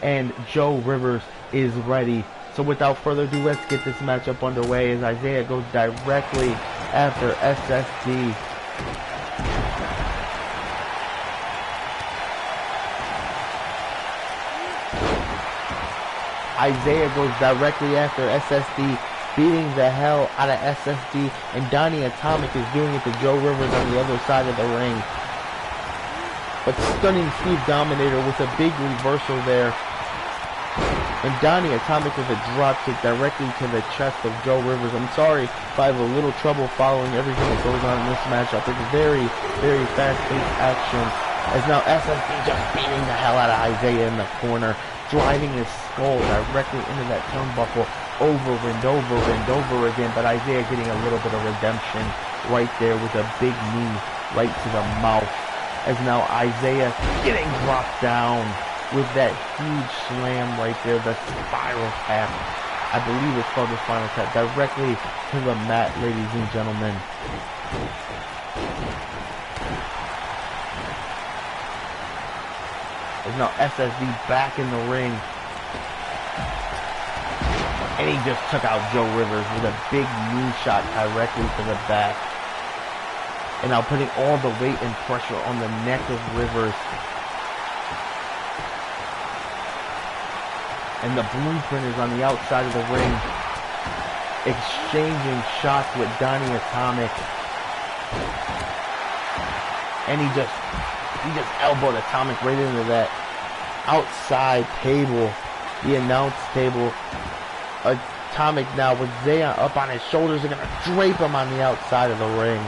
and Joe Rivers is ready. So without further ado, let's get this matchup underway as Isaiah goes directly after SSD. Isaiah goes directly after SSD, beating the hell out of SSD, and Donnie Atomic is doing it to Joe Rivers on the other side of the ring. But stunning Steve Dominator with a big reversal there. And Donnie Atomic with a drop kick directly to the chest of Joe Rivers. I'm sorry if I have a little trouble following everything that goes on in this matchup. It's very, very fast-paced action. As now SSD just beating the hell out of Isaiah in the corner, driving his skull directly into that turnbuckle over and over and over again. But Isaiah getting a little bit of redemption right there with a big knee right to the mouth. As now Isaiah getting dropped down with that huge slam right there, the spiral tap. I believe it's called the spiral tap, directly to the mat, ladies and gentlemen. There's now SSD back in the ring. And he just took out Joe Rivers with a big knee shot directly to the back. And now putting all the weight and pressure on the neck of Rivers. And the Blueprint is on the outside of the ring, exchanging shots with Donnie Atomic. And he just elbowed Atomic right into that outside table, the announce table. Atomic now with Zaya up on his shoulders, are going to drape him on the outside of the ring.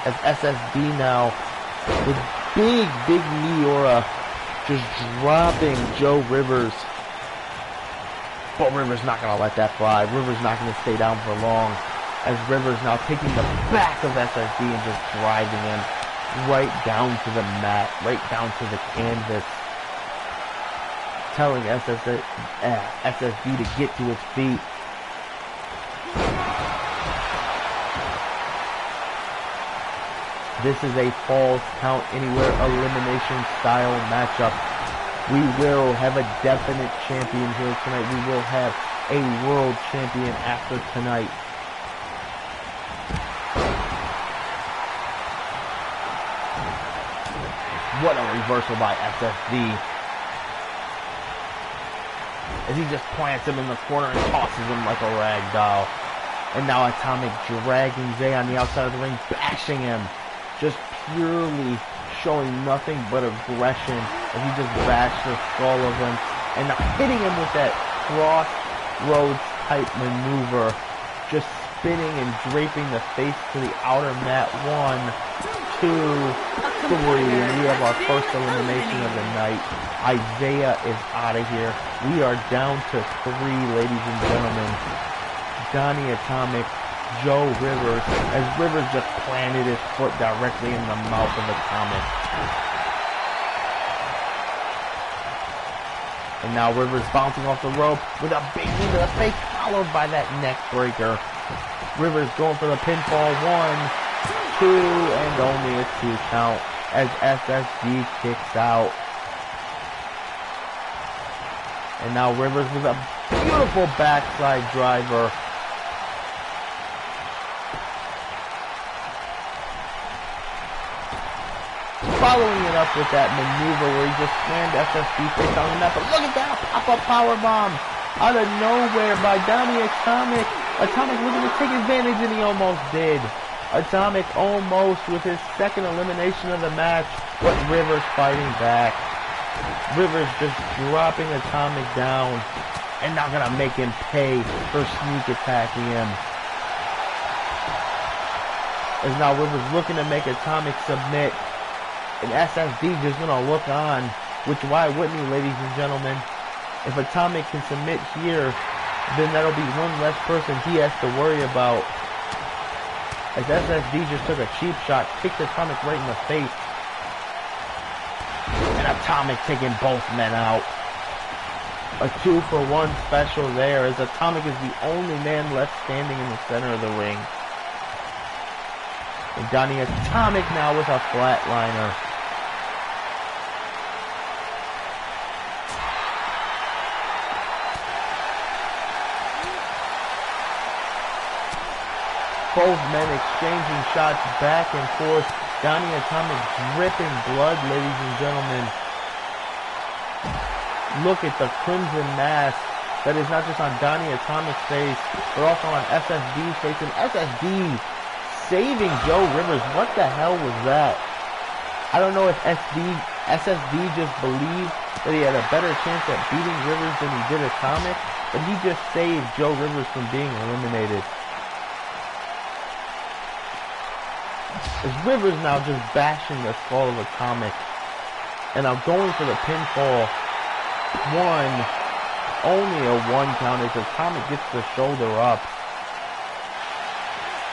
As SSD now with big knee aura, just dropping Joe Rivers. But Rivers not going to let that fly. Rivers not going to stay down for long. As Rivers now taking the back of SSD and just driving him right down to the mat, right down to the canvas. Telling SSD to get to his feet. This is a Falls Count Anywhere elimination style matchup. We will have a definite champion here tonight. We will have a world champion after tonight. What a reversal by SSD. As he just plants him in the corner and tosses him like a rag doll. And now Atomic dragging Zay on the outside of the ring, bashing him. Just purely showing nothing but aggression as he just bashed the skull of him. And now hitting him with that crossroads type maneuver. Just spinning and draping the face to the outer mat. 1, 2, 3. And we have our first elimination of the night. Isaiah is out of here. We are down to 3, ladies and gentlemen. Donnie Atomic, Joe Rivers, as Rivers just planted his foot directly in the mouth of Atomic. And now Rivers bouncing off the rope with a big knee to the face, followed by that neck breaker. Rivers going for the pinfall. 1, 2, and only a 2 count as SSD kicks out. And now Rivers with a beautiful backside driver. Following it up with that maneuver where he just slammed SSD face on the net. But look at that pop-up powerbomb out of nowhere by Donnie Atomic. Atomic looking to take advantage, and he almost did. Atomic almost with his second elimination of the match, but Rivers fighting back. Rivers just dropping Atomic down and not gonna make him pay for sneak attacking him. As now Rivers looking to make Atomic submit, and SSD just gonna look on, which why wouldn't he, ladies and gentlemen? If Atomic can submit here, then that'll be one less person he has to worry about. As SSD just took a cheap shot, kicked Atomic right in the face. And Atomic taking both men out. A 2-for-1 special there, as Atomic is the only man left standing in the center of the ring. And Donnie Atomic now with a flatliner. Both men exchanging shots back and forth. Donnie Atomic dripping blood, ladies and gentlemen. Look at the crimson mask that is not just on Donnie Atomic's face, but also on SSD's face. And SSD saving Joe Rivers. What the hell was that? I don't know if SSD just believed that he had a better chance at beating Rivers than he did Atomic, but he just saved Joe Rivers from being eliminated. As Rivers now just bashing the skull of Atomic. And now going for the pinfall. Only a 1 count as Atomic gets the shoulder up.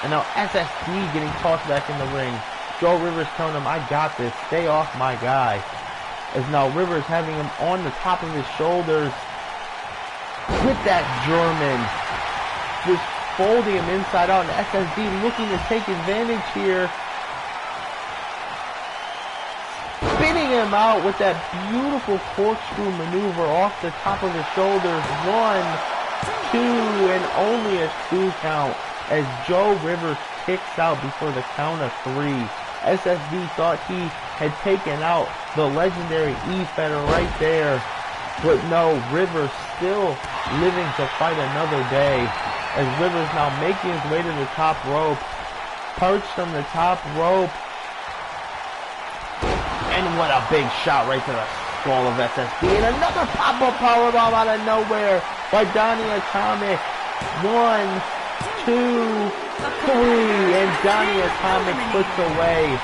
And now SSD getting tossed back in the ring. Joe Rivers telling him, I got this, stay off my guy. As now Rivers having him on the top of his shoulders. With that German. Just folding him inside out. And SSD looking to take advantage here. Spinning him out with that beautiful corkscrew maneuver off the top of his shoulders. 1, 2, and only a 2 count as Joe Rivers kicks out before the count of 3. SSD thought he had taken out the legendary efed right there. But no, Rivers still living to fight another day. As Rivers now making his way to the top rope. Perched on the top rope. And what a big shot right to the skull of SSD. And another pop-up powerbomb out of nowhere by Donnie Atomic. 1, 2, 3. And Donnie Atomic puts away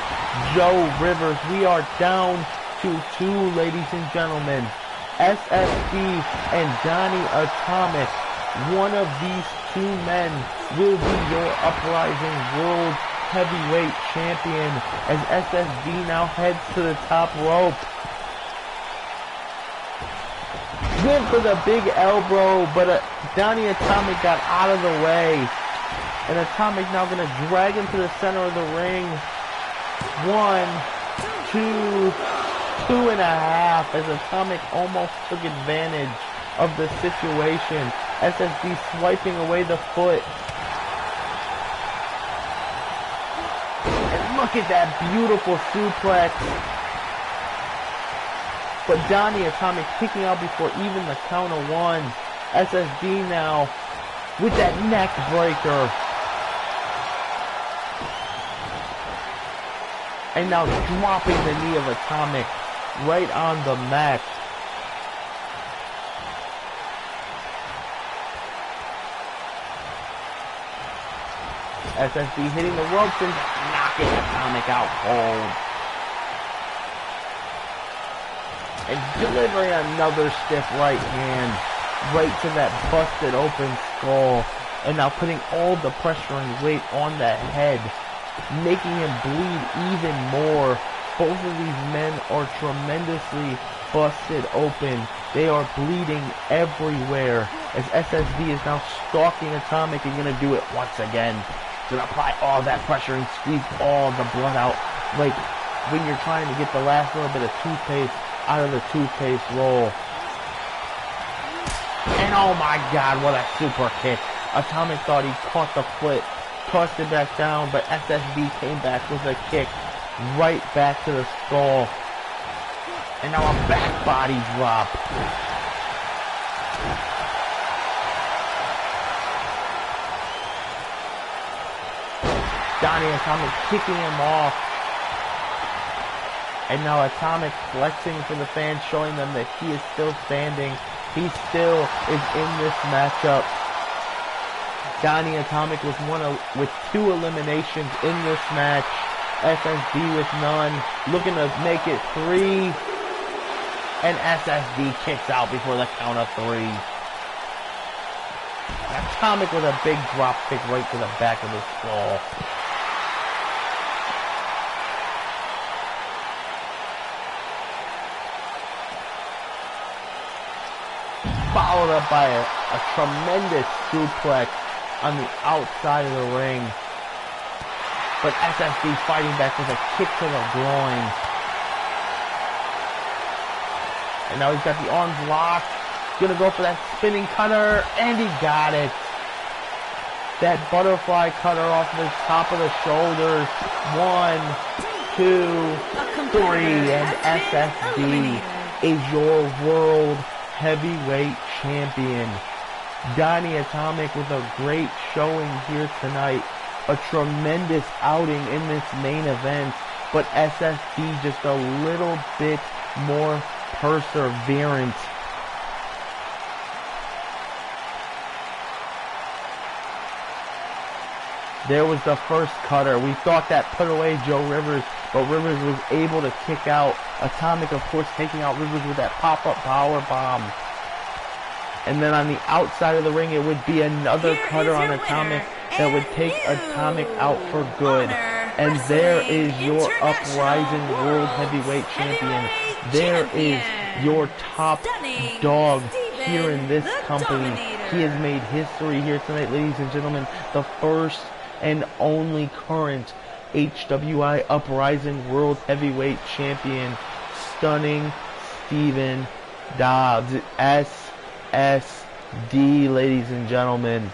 Joe Rivers. We are down to 2, ladies and gentlemen. SSD and Donnie Atomic. One of these 2 men will be your Uprising World Heavyweight Champion as SSD now heads to the top rope. Went for the big elbow, but Donnie Atomic got out of the way. And Atomic now going to drag him to the center of the ring. 1, 2, 2.5 as Atomic almost took advantage of the situation. SSD swiping away the foot. Look at that beautiful suplex. But Donnie Atomic kicking out before even the count of 1. SSD now with that neck breaker. And now dropping the knee of Atomic right on the mat. SSD hitting the ropes and knocking Atomic out cold. And delivering another stiff right hand right to that busted open skull. And now putting all the pressure and weight on that head, making him bleed even more. Both of these men are tremendously busted open. They are bleeding everywhere as SSD is now stalking Atomic and going to do it once again. Going to apply all that pressure and squeeze all the blood out, like when you're trying to get the last little bit of toothpaste out of the toothpaste roll. oh my God, what a super kick. Atomic thought he caught the foot, tossed it back down, but SSD came back with a kick right back to the skull. And now a back body drop. Donnie Atomic kicking him off. And now Atomic flexing for the fans, showing them that he is still standing. He still is in this matchup. Donnie Atomic with two eliminations in this match. SSD with none. Looking to make it 3. And SSD kicks out before the count of 3. Atomic with a big drop kick right to the back of the skull. Followed up by a tremendous suplex on the outside of the ring. But SSD fighting back with a kick to the groin. And now he's got the arms locked. Gonna go for that spinning cutter, and he got it. That butterfly cutter off the top of the shoulders. 1, 2, 3, and SSD is your world heavyweight champion. Donnie Atomic with a great showing here tonight. A tremendous outing in this main event, but SSD just a little bit more perseverant. There was the first cutter. We thought that put away Joe Rivers, but Rivers was able to kick out. Atomic, of course, taking out Rivers with that pop-up power bomb. And then on the outside of the ring, it would be another cutter on Atomic that would take Atomic out for good. And there is your Uprising World Heavyweight Champion. There is your top dog here in this company. He has made history here tonight, ladies and gentlemen. The first and only current HWI Uprising World Heavyweight Champion, Stunning Steven Dobbs. SSD, ladies and gentlemen.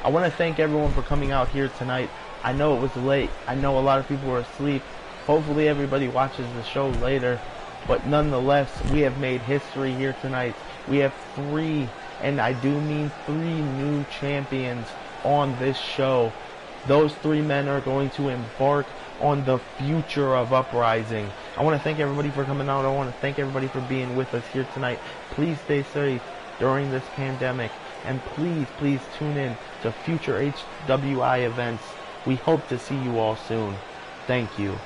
I want to thank everyone for coming out here tonight. I know it was late. I know a lot of people were asleep. Hopefully everybody watches the show later. But nonetheless, we have made history here tonight. We have 3, and I do mean 3 new champions on this show. Those 3 men are going to embark on the future of Uprising. I want to thank everybody for coming out. I want to thank everybody for being with us here tonight. Please stay safe during this pandemic. And please, please tune in to future HWI events. We hope to see you all soon. Thank you.